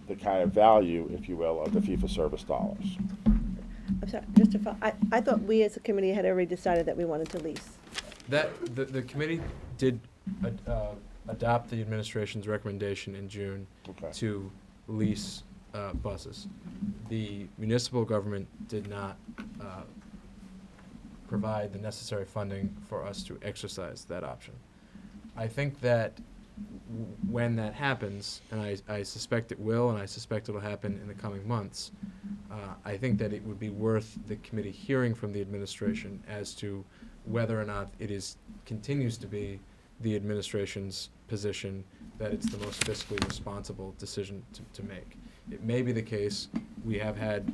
the kind of value, if you will, of the fee-for-service dollars. I'm sorry, just to I thought we as a committee had already decided that we wanted to lease. The committee did adopt the administration's recommendation in June Okay. to lease buses. The municipal government did not provide the necessary funding for us to exercise that option. I think that when that happens, and I suspect it will, and I suspect it'll happen in the coming months, I think that it would be worth the committee hearing from the administration as to whether or not it continues to be the administration's position that it's the most fiscally responsible decision to make. It may be the case, we have had,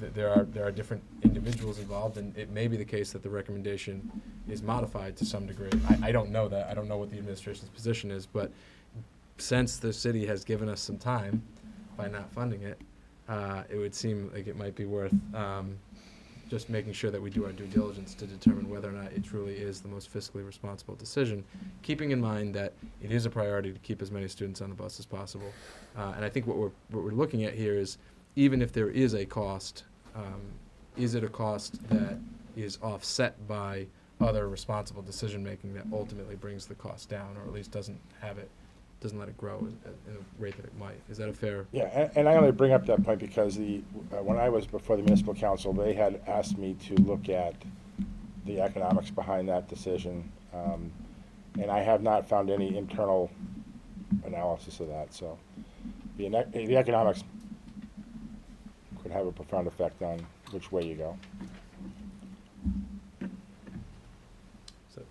there are different individuals involved, and it may be the case that the recommendation is modified to some degree. I don't know that. I don't know what the administration's position is, but since the city has given us some time by not funding it, it would seem like it might be worth just making sure that we do our due diligence to determine whether or not it truly is the most fiscally responsible decision, keeping in mind that it is a priority to keep as many students on the bus as possible. And I think what we're looking at here is, even if there is a cost, is it a cost that is offset by other responsible decision-making that ultimately brings the cost down, or at least doesn't let it grow at a rate that it might? Is that a fair? Yeah, and I only bring up that point because when I was before the municipal council, they had asked me to look at the economics behind that decision, and I have not found any internal analysis of that. So the economics could have a profound effect on which way you go. So,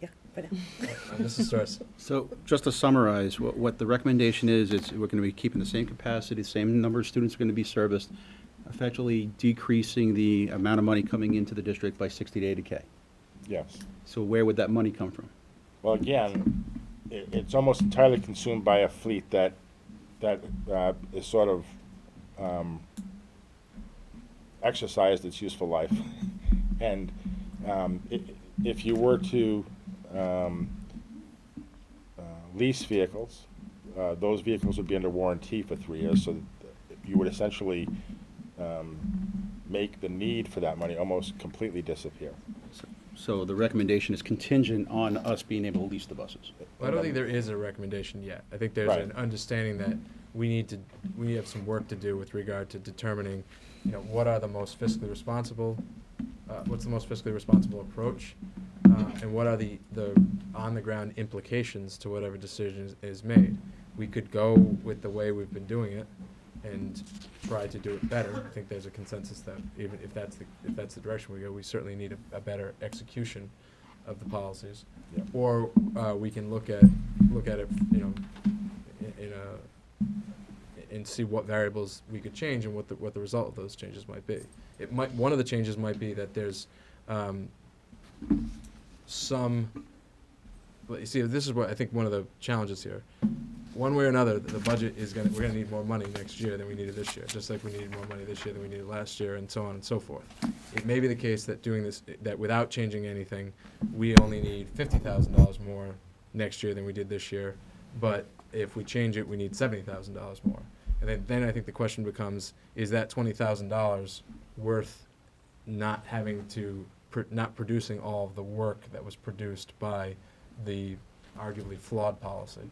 Yeah, but Mrs. Storrs. So just to summarize, what the recommendation is we're going to be keeping the same capacity, the same number of students are going to be serviced, effectively decreasing the amount of money coming into the district by 60 to 80K. Yes. So where would that money come from? Well, again, it's almost entirely consumed by a fleet that is sort of exercised its useful life. And If you were to lease vehicles, those vehicles would be under warranty for 3 years, so you would essentially make the need for that money almost completely disappear. So the recommendation is contingent on us being able to lease the buses. I don't think there is a recommendation yet. I think there's Right. an understanding that we have some work to do with regard to determining, what are the most fiscally responsible, what's the most fiscally responsible approach, and what are the on-the-ground implications to whatever decision is made. We could go with the way we've been doing it and try to do it better. I think there's a consensus that even if that's the direction we go, we certainly need a better execution of the policies. Yeah. Or we can look at it, and see what variables we could change and what the result of those changes might be. One of the changes might be that there's well, you see, this is what I think one of the challenges here. One way or another, the budget we're gonna need more money next year than we needed this year, just like we needed more money this year than we needed last year, and so on and so forth. It may be the case that that without changing anything, we only need $50,000 more next year than we did this year, but if we change it, we need $70,000 more. And then I think the question becomes, is that $20,000 worth not having to, not producing all of the work that was produced by the arguably flawed policy?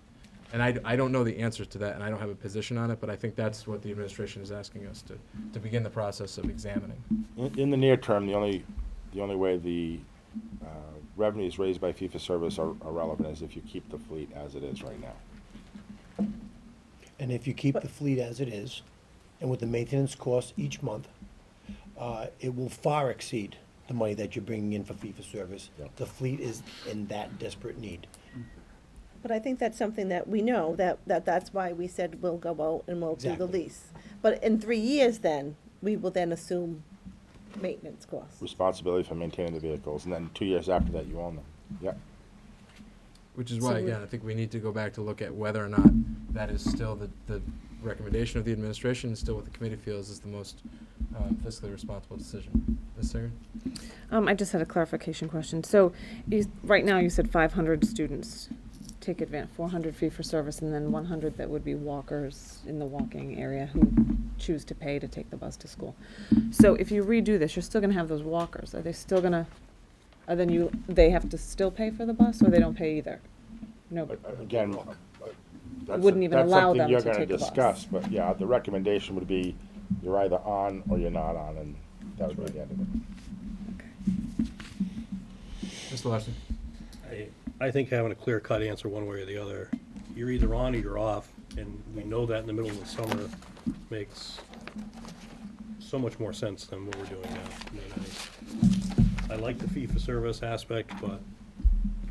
And I don't know the answers to that, and I don't have a position on it, but I think that's what the administration is asking us to begin the process of examining. In the near term, the only way the revenues raised by fee-for-service are relevant is if you keep the fleet as it is right now. And if you keep the fleet as it is, and with the maintenance costs each month, it will far exceed the money that you're bringing in for fee-for-service. Yep. The fleet is in that desperate need. But I think that's something that we know, that's why we said we'll go out and we'll do the Exactly. lease. But in 3 years then, we will then assume maintenance costs. Responsibility for maintaining the vehicles, and then 2 years after that, you own them. Yeah. Which is So why, we- again, I think we need to go back to look at whether or not that is still the recommendation of the administration, and still what the committee feels is the most fiscally responsible decision. Ms. Singer? I just had a clarification question. So, right now you said 500 students take advantage, 400 fee for service, and then 100 that would be walkers in the walking area who choose to pay to take the bus to school. So if you redo this, you're still gonna have those walkers. Are they still gonna, they have to still pay for the bus, or they don't pay either? No. Again, Wouldn't even allow them to That's take something the you're bus. gonna discuss, but yeah, the recommendation would be you're either on or you're not on, and that would be the end of it. Mr. Larson? I think having a clear-cut answer one way or the other, you're either on or you're off, and we know that in the middle of the summer makes so much more sense than what we're doing now. I mean, I like the fee-for-service aspect, but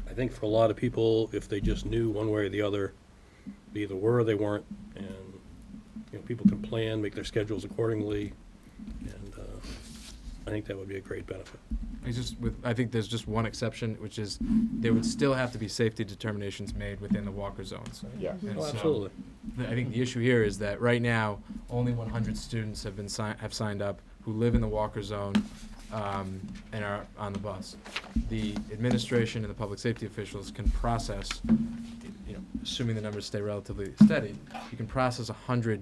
I think for a lot of people, if they just knew one way or the other, they either were or they weren't, and, people can plan, make their schedules accordingly, and I think that would be a great benefit. I think there's just one exception, which is there would still have to be safety determinations made within the walker zones. Yeah. And Oh, so, absolutely. I think the issue here is that right now, only 100 students have signed up who live in the walker zone and are on the bus. The administration and the public safety officials can process, assuming the numbers stay relatively steady, you can process 100,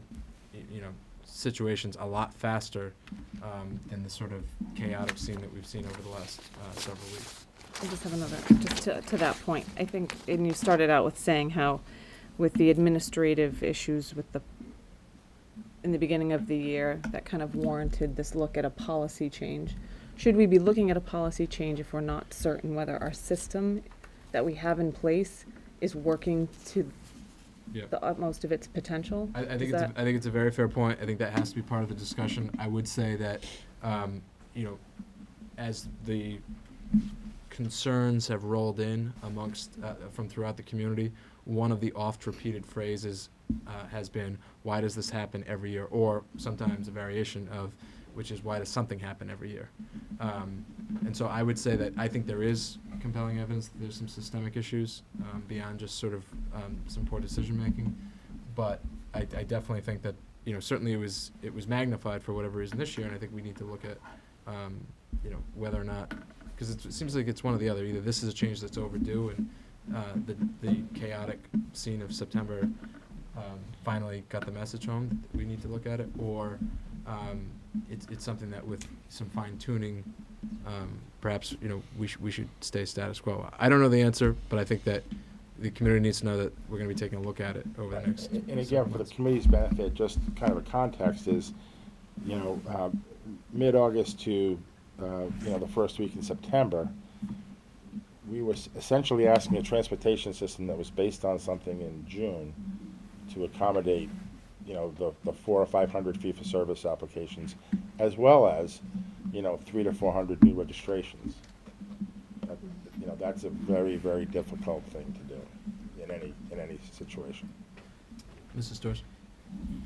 situations a lot faster than the sort of chaotic scene that we've seen over the last several weeks. I just have another, just to that point. I think, and you started out with saying how with the administrative issues in the beginning of the year, that kind of warranted this look at a policy change. Should we be looking at a policy change if we're not certain whether our system that we have in place is working to Yeah. the utmost of its potential? I think Is it's that- I think it's a very fair point. I think that has to be part of the discussion. I would say that, as the concerns have rolled in amongst from throughout the community, one of the oft-repeated phrases has been, "Why does this happen every year?" Or sometimes a variation of, which is, "Why does something happen every year?" And so I would say that I think there is compelling evidence that there's some systemic issues beyond just sort of some poor decision-making. But I definitely think that, certainly it was magnified for whatever reason this year, and I think we need to look at, whether or not because it seems like it's one or the other. Either this is a change that's overdue, and the chaotic scene of September finally got the message home that we need to look at it, or it's something that with some fine tuning, perhaps we should stay status quo. I don't know the answer, but I think that the community needs to know that we're going to be taking a look at it over the next. And again, for the committee's benefit, just kind of a context is, mid-August to, the first week in September, we were essentially asking a transportation system that was based on something in June to accommodate, the 400 or 500 fee-for-service applications, as well as, 300 to 400 new registrations. That's a very, very difficult thing to do in any situation. Mrs. Storrs?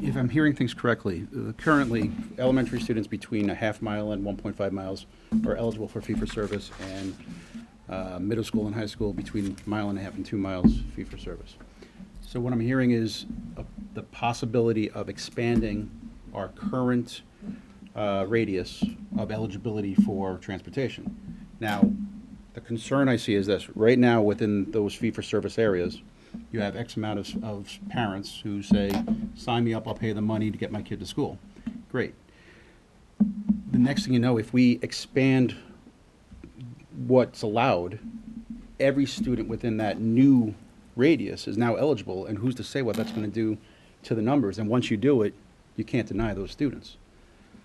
If I'm hearing things correctly, currently, elementary students between a half mile and 1.5 miles are eligible for fee-for-service, and middle school and high school between a mile and a half and 2 miles fee-for-service. So what I'm hearing is the possibility of expanding our current radius of eligibility for transportation. Now, the concern I see is this: right now, within those fee-for-service areas, you have X amount of parents who say, sign me up, I'll pay the money to get my kid to school. Great. The next thing you know, if we expand what's allowed, every student within that new radius is now eligible, and who's to say what that's going to do to the numbers? And once you do it, you can't deny those students.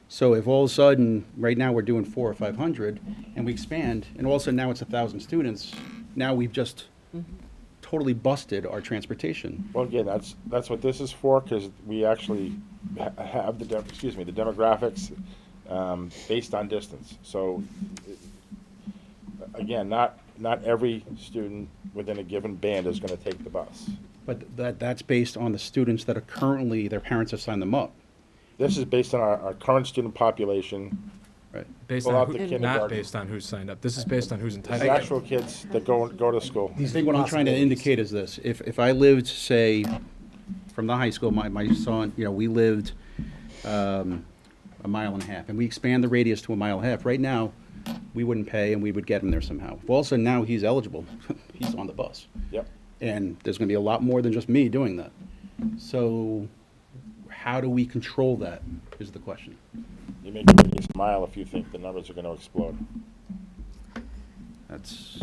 So if all of a sudden, right now we're doing 400 or 500, and we expand, and all of a sudden now it's 1,000 students, now we've just totally busted our transportation. Well, again, that's what this is for, because we actually have the demographics based on distance. So, again, not every student within a given band is going to take the bus. But that's based on the students that are currently, their parents have signed them up. This is based on our current student population. Right. Based Pull on out who, the not kindergarten. based on who's signed up. This is based on who's The entitled. actual kids that go to school. I think what I'm trying to indicate is this: if I lived, say, from the high school, my son, we lived a mile and a half, and we expand the radius to a mile and a half. Right now, we wouldn't pay, and we would get him there somehow. If all of a sudden now he's eligible, he's on the bus. Yep. And there's going to be a lot more than just me doing that. So, how do we control that? Is the question. You make it radius a mile if you think the numbers are going to explode. That's.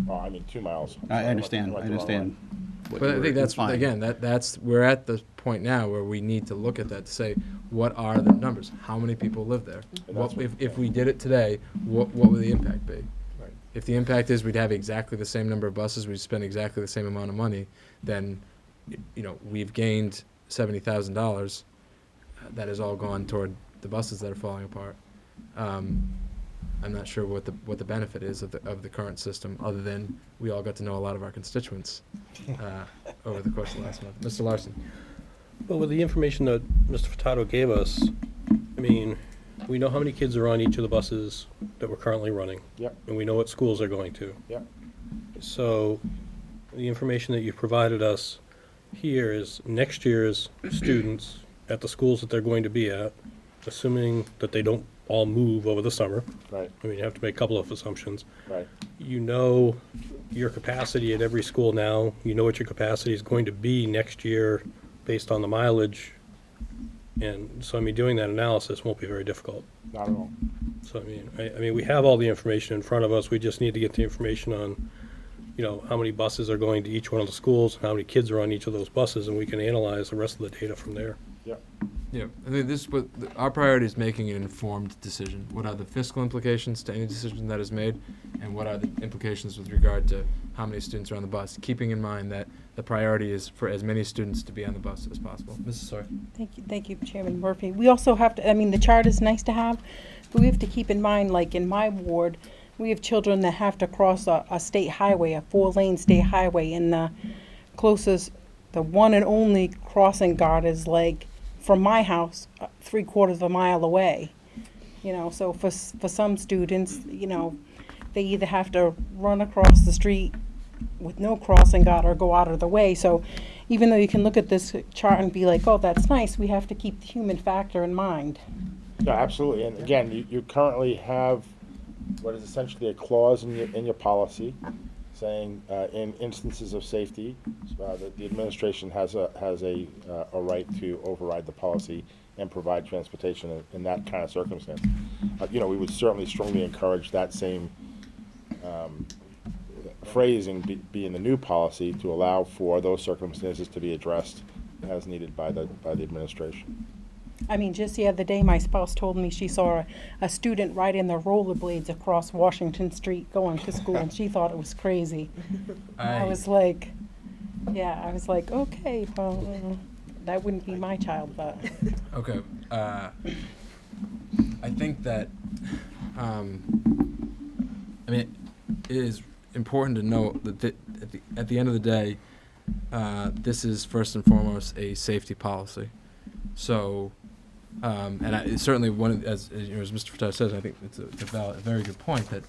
Oh, I mean 2 miles. I understand. went I the wrong understand. way. what But I you're think that's, implying. again, that's, we're at the point now where we need to look at that to say, what are the numbers? How many people live there? And What, that's what- if we did it today, what would the impact be? Right. If the impact is we'd have exactly the same number of buses, we'd spend exactly the same amount of money, then, we've gained $70,000. That has all gone toward the buses that are falling apart. I'm not sure what the benefit is of the current system, other than we all got to know a lot of our constituents over the course of the last month. Mr. Larson. Well, with the information that Mr. Furtado gave us, I mean, we know how many kids are on each of the buses that we're currently running. Yep. And we know what schools they're going to. Yep. So the information that you've provided us here is next year's students at the schools that they're going to be at, assuming that they don't all move over the summer. Right. I mean, you have to make a couple of assumptions. Right. You know your capacity at every school now. You know what your capacity is going to be next year based on the mileage. And so, I mean, doing that analysis won't be very difficult. Not at all. So, I mean, we have all the information in front of us. We just need to get the information on, how many buses are going to each one of the schools, how many kids are on each of those buses, and we can analyze the rest of the data from there. Yep. Yeah, I think our priority is making an informed decision. What are the fiscal implications to any decision that is made, and what are the implications with regard to how many students are on the bus, keeping in mind that the priority is for as many students to be on the bus as possible. Mrs. Sawyer. Thank you, Chairman Murphy. We also have to, the chart is nice to have, but we have to keep in mind, like in my ward, we have children that have to cross a state highway, a 4-lane state highway, and the closest, the one and only crossing guard is like, from my house, 3/4 of a mile away. So for some students, they either have to run across the street with no crossing guard or go out of the way. So even though you can look at this chart and be like, oh, that's nice, we have to keep the human factor in mind. No, absolutely. And again, you currently have what is essentially a clause in your policy saying in instances of safety, that the administration has a right to override the policy and provide transportation in that kind of circumstance. We would certainly strongly encourage that same phrasing be in the new policy to allow for those circumstances to be addressed as needed by the administration. I mean, just the other day, my spouse told me she saw a student riding their rollerblades across Washington Street going to school, and she thought it was crazy. I was like, okay, well, that wouldn't be my child, but. Okay. I think that, I mean, it is important to note that at the end of the day, this is first and foremost a safety policy. So, and certainly as Mr. Furtado says, I think it's a very good point that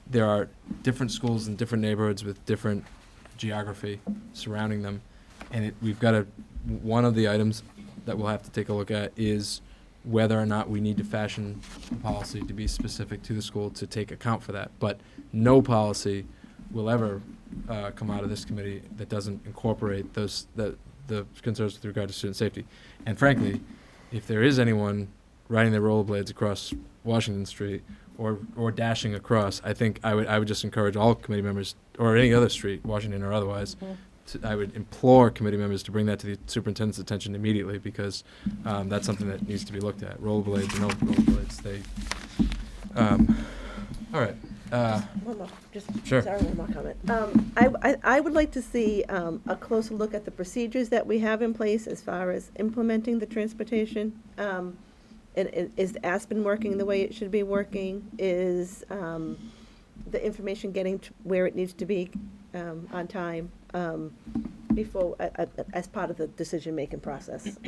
there are different schools in different neighborhoods with different geography surrounding them, and we've got to. One of the items that we'll have to take a look at is whether or not we need to fashion a policy to be specific to the school to take account for that. But no policy will ever come out of this committee that doesn't incorporate the concerns with regard to student safety. And frankly, if there is anyone riding their rollerblades across Washington Street or dashing across, I think I would just encourage all committee members, or any other street, Washington or otherwise, I would implore committee members to bring that to the superintendent's attention immediately, because that's something that needs to be looked at. Rollerblades or no rollerblades, all right. One more, Sure. sorry, one more comment. I would like to see a closer look at the procedures that we have in place as far as implementing the transportation. And is Aspen working the way it should be working? Is the information getting to where it needs to be on time before, as part of the decision-making process?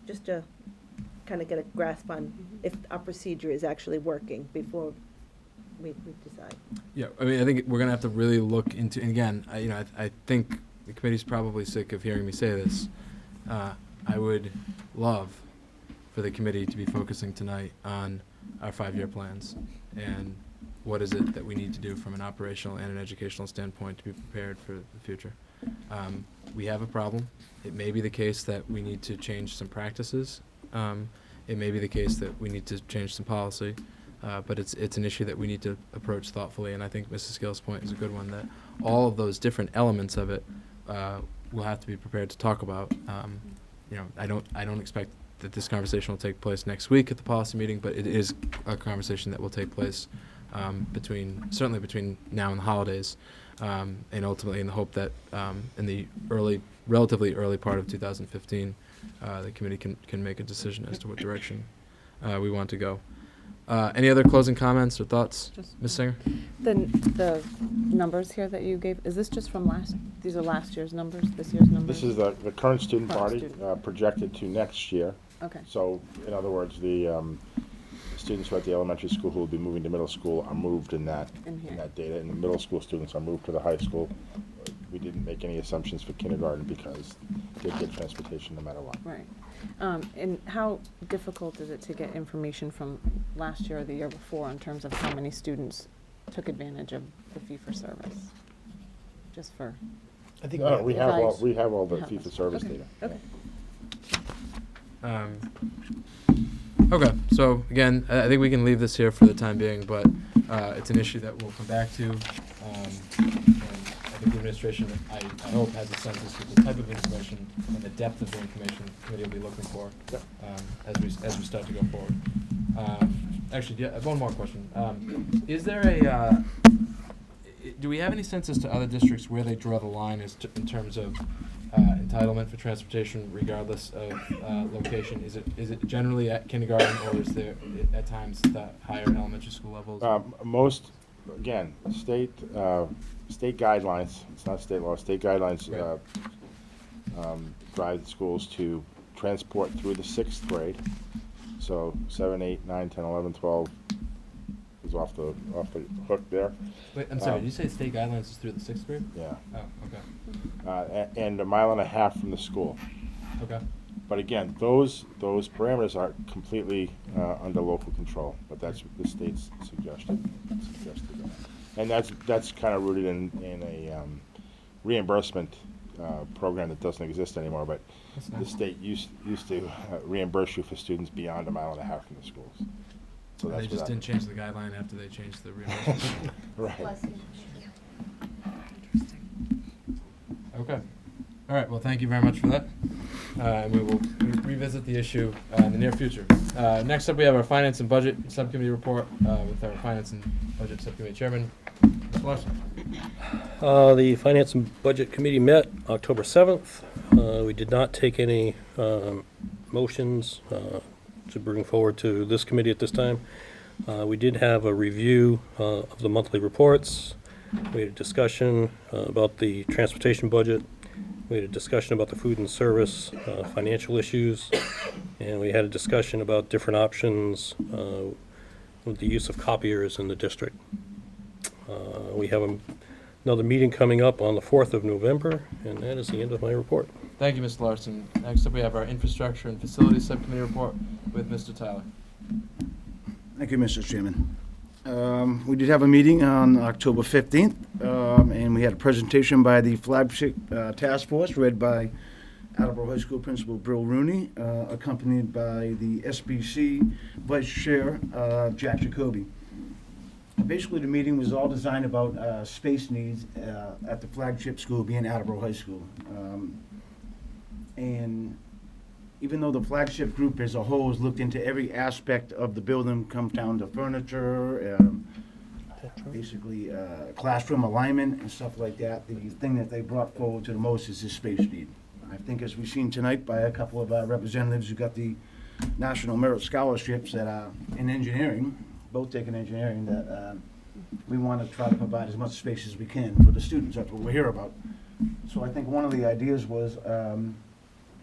Just to kind of get a grasp on if our procedure is actually working before we decide. Yeah, I mean, I think we're gonna have to really look into. And again, I think the committee's probably sick of hearing me say this. I would love for the committee to be focusing tonight on our 5-year plans and what is it that we need to do from an operational and an educational standpoint to be prepared for the future. We have a problem. It may be the case that we need to change some practices. It may be the case that we need to change some policy. But it's an issue that we need to approach thoughtfully, and I think Mrs. Gill's point is a good one, that all of those different elements of it we'll have to be prepared to talk about. I don't expect that this conversation will take place next week at the policy meeting, but it is a conversation that will take place certainly between now and the holidays, and ultimately in the hope that in the relatively early part of 2015, the committee can make a decision as to what direction we want to go. Any other closing comments or thoughts, Ms. Singer? The numbers here that you gave, is this just from these are last year's numbers, this year's numbers? This is the current student Current body student. projected to next year. Okay. So, in other words, the students who are at the elementary school who will be moving to middle school are moved in that data, and the middle school students are moved to the high school. We didn't make any assumptions for kindergarten because they get transportation no matter what. Right. And how difficult is it to get information from last year or the year before in terms of how many students took advantage of the fee-for-service? Just for... I think we have all the have fee-for-service okay. data. Okay. Okay, so again, I think we can leave this here for the time being, but it's an issue that we'll come back to. And I think the administration, I hope, has a sense as to the type of information and the depth of the information the committee will be looking for as we start to go forward. Actually, I have one more question. Is there do we have any sense as to other districts where they draw the line in terms of entitlement for transportation regardless of location? Is it generally at kindergarten, or is there at times the higher elementary school levels? Most, again, state guidelines, it's not state law, state guidelines drive the schools to transport through the 6th grade. So 7, 8, 9, 10, 11, 12 is off the hook there. Wait, I'm sorry, did you say state guidelines is through the 6th grade? Yeah. Oh, okay. And a mile and a half from the school. Okay. But again, those parameters are completely under local control, but that's what the state's suggested. And that's kind of rooted in a reimbursement program that doesn't exist anymore, but the state used to reimburse you for students beyond a mile and a half from the schools. So They that's just what didn't change the guideline after they changed the reimbursement. Right. Okay. All right, well, thank you very much for that. And we will revisit the issue in the near future. Next up, we have our Finance and Budget Subcommittee report with our Finance and Budget Subcommittee Chairman, Mr. Larson. The Finance and Budget Committee met October 7th. We did not take any motions to bring forward to this committee at this time. We did have a review of the monthly reports. We had a discussion about the transportation budget. We had a discussion about the food and service financial issues. And we had a discussion about different options with the use of copiers in the district. We have another meeting coming up on the 4th of November, and that is the end of my report. Thank you, Mr. Larson. Next up, we have our Infrastructure and Facilities Subcommittee report with Mr. Tyler. Thank you, Mr. Chairman. We did have a meeting on October 15th, and we had a presentation by the flagship task force led by Attleboro High School Principal Bill Rooney, accompanied by the SBC Vice Chair, Jack Jacoby. Basically, the meeting was all designed about space needs at the flagship school being Attleboro High School. And even though the flagship group as a whole has looked into every aspect of the building, comes down to furniture, basically classroom alignment and stuff like that, the thing that they brought forward to the most is this space need. I think as we've seen tonight by a couple of representatives who got the National Merit Scholarships that are in engineering, both taking engineering, that we want to try to provide as much space as we can for the students. That's what we're here about. So I think one of the ideas was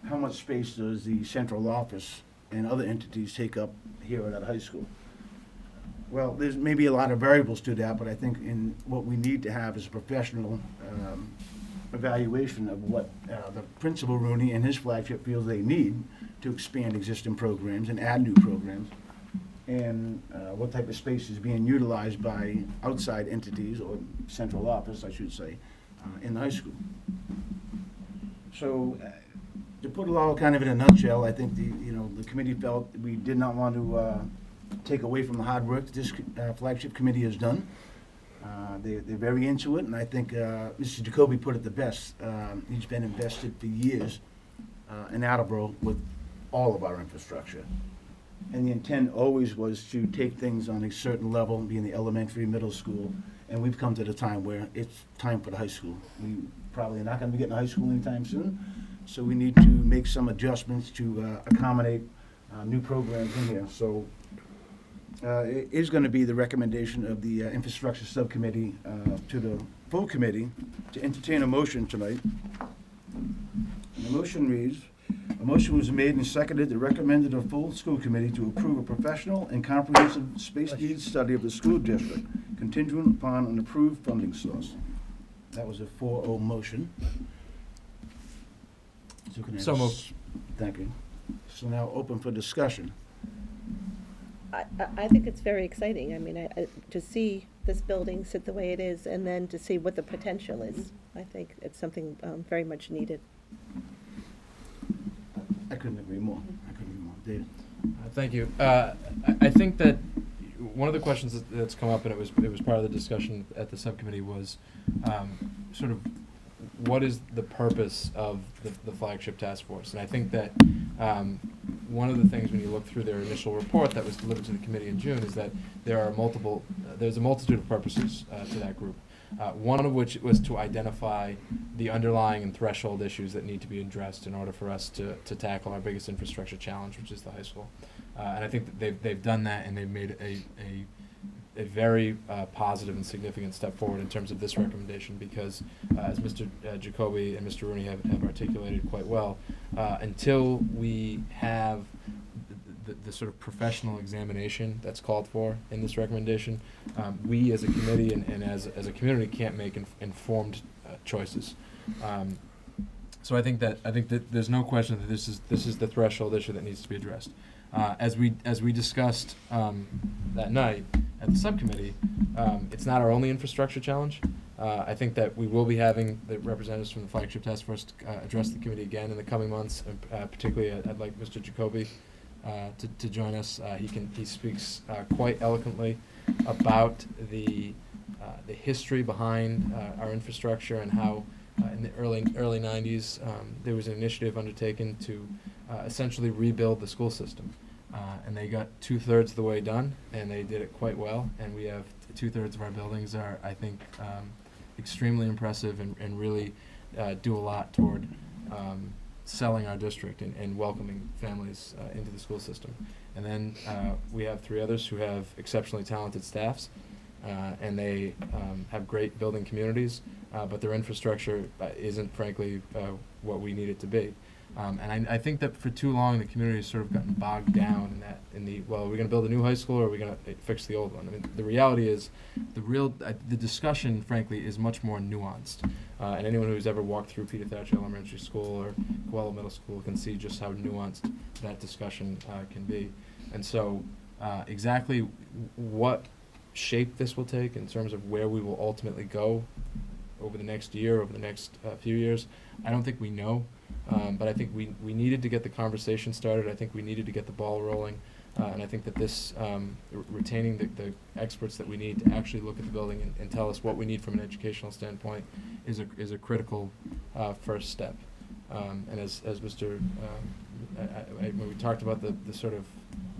how much space does the central office and other entities take up here at our high school? Well, there's maybe a lot of variables to that, but I think in what we need to have is a professional evaluation of what the Principal Rooney and his flagship feels they need to expand existing programs and add new programs, and what type of space is being utilized by outside entities, or central office, I should say, in the high school. So, to put it all kind of in a nutshell, I think the committee felt we did not want to take away from the hard work that this flagship committee has done. They're very into it, and I think Mr. Jacoby put it the best. He's been invested for years in Attleboro with all of our infrastructure. And the intent always was to take things on a certain level, being the elementary, middle school, and we've come to the time where it's time for the high school. We probably are not going to be getting to high school anytime soon, so we need to make some adjustments to accommodate new programs in here. So it is going to be the recommendation of the Infrastructure Subcommittee to the full committee to entertain a motion tonight. And the motion reads, a motion was made and seconded to recommend to the full school committee to approve a professional and comprehensive space needs study of the school district, contingent upon an approved funding source. That was a 4-0 motion. So moved. Thank you. So now open for discussion. I think it's very exciting. I mean, to see this building sit the way it is, and then to see what the potential is, I think it's something very much needed. I couldn't agree more. David? Thank you. I think that one of the questions that's come up, and it was part of the discussion at the subcommittee, was sort of what is the purpose of the flagship task force? And I think that one of the things when you look through their initial report that was delivered to the committee in June is that there's a multitude of purposes to that group. One of which was to identify the underlying and threshold issues that need to be addressed in order for us to tackle our biggest infrastructure challenge, which is the high school. And I think that they've done that, and they've made a very positive and significant step forward in terms of this recommendation, because as Mr. Jacoby and Mr. Rooney have articulated quite well, until we have the sort of professional examination that's called for in this recommendation, we as a committee and as a community can't make informed choices. So I think that there's no question that this is the threshold issue that needs to be addressed. As we discussed that night at the subcommittee, it's not our only infrastructure challenge. I think that we will be having the representatives from the flagship task force address the committee again in the coming months. Particularly, I'd like Mr. Jacoby to join us. He speaks quite eloquently about the history behind our infrastructure and how in the early 90s there was an initiative undertaken to essentially rebuild the school system. And they got 2/3 of the way done, and they did it quite well. And we have 2/3 of our buildings are, I think, extremely impressive and really do a lot toward selling our district and welcoming families into the school system. And then we have 3 others who have exceptionally talented staffs, and they have great building communities, but their infrastructure isn't, frankly, what we need it to be. And I think that for too long the community has sort of gotten bogged down well, are we going to build a new high school or are we going to fix the old one? I mean, the reality is the discussion, frankly, is much more nuanced. And anyone who's ever walked through Peter Thatcher Elementary School or Coelho Middle School can see just how nuanced that discussion can be. And so exactly what shape this will take in terms of where we will ultimately go over the next year, over the next few years, I don't think we know. But I think we needed to get the conversation started. I think we needed to get the ball rolling. And I think that this, retaining the experts that we need to actually look at the building and tell us what we need from an educational standpoint is a critical first step. And as Mr. When we talked about the sort of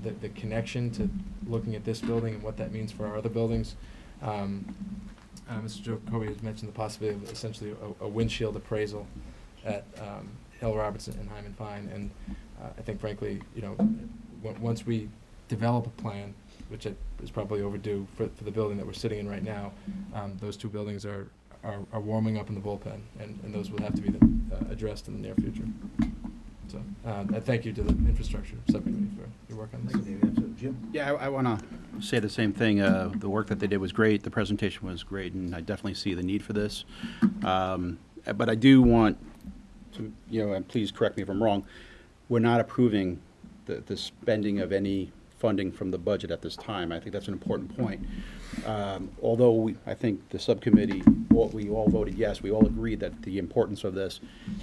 the connection to looking at this building and what that means for our other buildings, Mr. Jacoby has mentioned the possibility of essentially a windshield appraisal at Hill Robertson and Hyman Fine, and I think, frankly, once we develop a plan, which is probably overdue for the building that we're sitting in right now, those 2 buildings are warming up in the bullpen, and those will have to be addressed in the near future. So, thank you to the infrastructure subcommittee for your work on this. Thank you, David. Jim? Yeah, I want to say the same thing. The work that they did was great. The presentation was great, and I definitely see the need for this. But I do want to, and please correct me if I'm wrong, we're not approving the spending of any funding from the budget at this time. I think that's an important point. Although I think the subcommittee, we all voted yes, we all agreed that the importance of this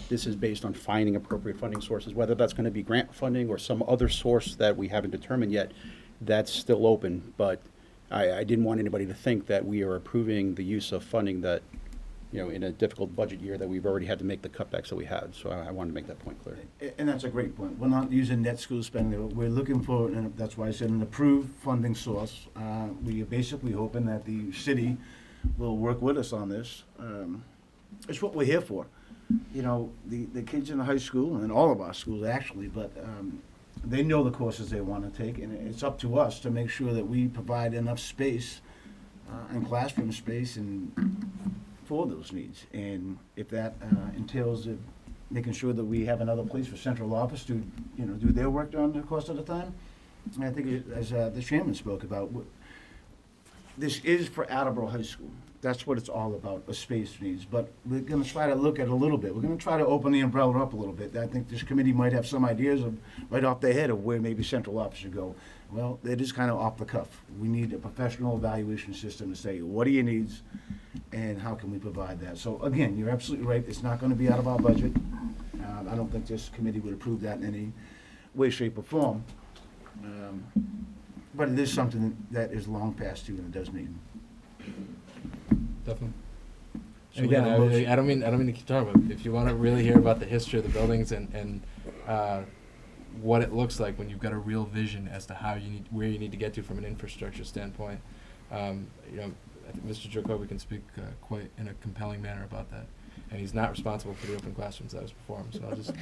is based on finding appropriate funding sources, whether that's going to be grant funding or some other source that we haven't determined yet, that's still open. But I didn't want anybody to think that we are approving the use of funding that, in a difficult budget year that we've already had to make the cutbacks that we had. So I wanted to make that point clear. And that's a great point. We're not using net school spending. We're looking for, and that's why I said an approved funding source. We are basically hoping that the city will work with us on this. It's what we're here for. The kids in the high school, and all of our schools actually, but they know the courses they want to take, and it's up to us to make sure that we provide enough space and classroom space and for those needs. And if that entails making sure that we have another place for central office to, do their work during the course of the time, and I think as the chairman spoke about, this is for Attleboro High School. That's what it's all about, a space needs. But we're going to try to look at it a little bit. We're going to try to open the umbrella up a little bit. I think this committee might have some ideas right off their head of where maybe central office should go. Well, it is kind of off the cuff. We need a professional evaluation system to say, what are your needs and how can we provide that? So again, you're absolutely right. It's not going to be out of our budget. I don't think this committee would approve that in any way, shape, or form. But it is something that is long past due and it does need. Definitely. So And we have a again, motion. I don't mean to keep talking about it. If you want to really hear about the history of the buildings and what it looks like when you've got a real vision as to where you need to get to from an infrastructure standpoint, I think Mr. Jacoby can speak quite in a compelling manner about that. And he's not responsible for the open classrooms that was before him, so I'll just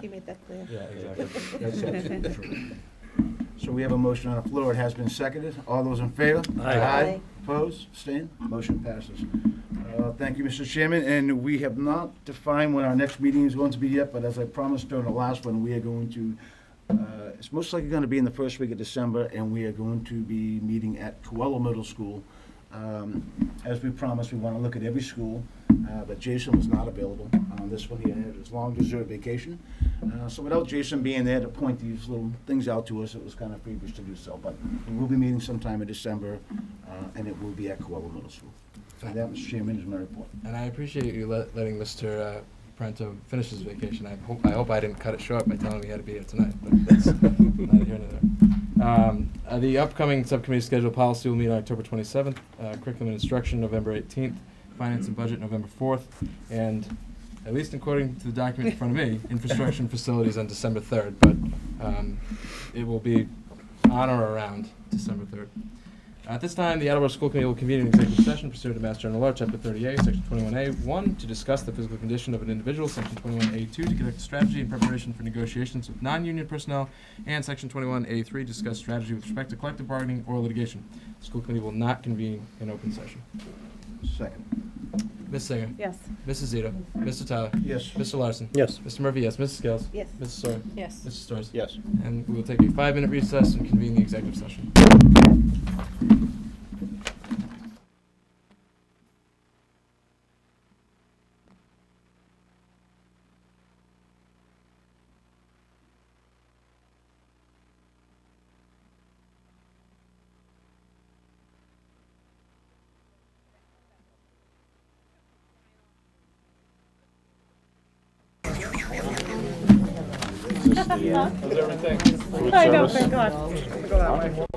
You made that clear. Yeah, exactly. That's absolutely true. So we have a motion on the floor. It has been seconded. All those in favor? Aye. Aye. Opposed? Abstained? Motion passes. Thank you, Mr. Chairman. And we have not defined when our next meeting is going to be yet, but as I promised during the last one, we are going to, it's most likely going to be in the first week of December, and we are going to be meeting at Coelho Middle School. As we promised, we want to look at every school but Jason was not available on this one. He had his long-deserved vacation. So without Jason being there to point these little things out to us, it was kind of feverish to do so. But we will be meeting sometime in December, and it will be at Coelho Middle School. And that, Mr. Chairman, is my report. And I appreciate you letting Mr. Parento finish his vacation. I hope I didn't cut it short by telling him he had to be here tonight, but that's neither here nor there. The upcoming subcommittee scheduled policy will meet on October 27th, curriculum and instruction November 18th, finance and budget November 4th, and at least according to the document in front of me, infrastructure and facilities on December 3rd, but it will be on or around December 3rd. At this time, the Attleboro School Committee will convene an executive session pursuant to Mass General Law, Chapter 38, Section 21A1, to discuss the physical condition of an individual, Section 21A2, to conduct strategy in preparation for negotiations with non-union personnel, and Section 21A3, to discuss strategy with respect to collective bargaining or litigation. The school committee will not convene in open session. Second. Ms. Singer. Yes. Mrs. Zito. Mr. Tyler. Yes. Mr. Larson. Yes. Mr. Murphy, yes. Mrs. Scales. Yes. Mrs. Sawyer. Yes. Mr. Storrs. Yes. And we will take a 5-minute recess and convene the executive session. How's everything? I know, thank God.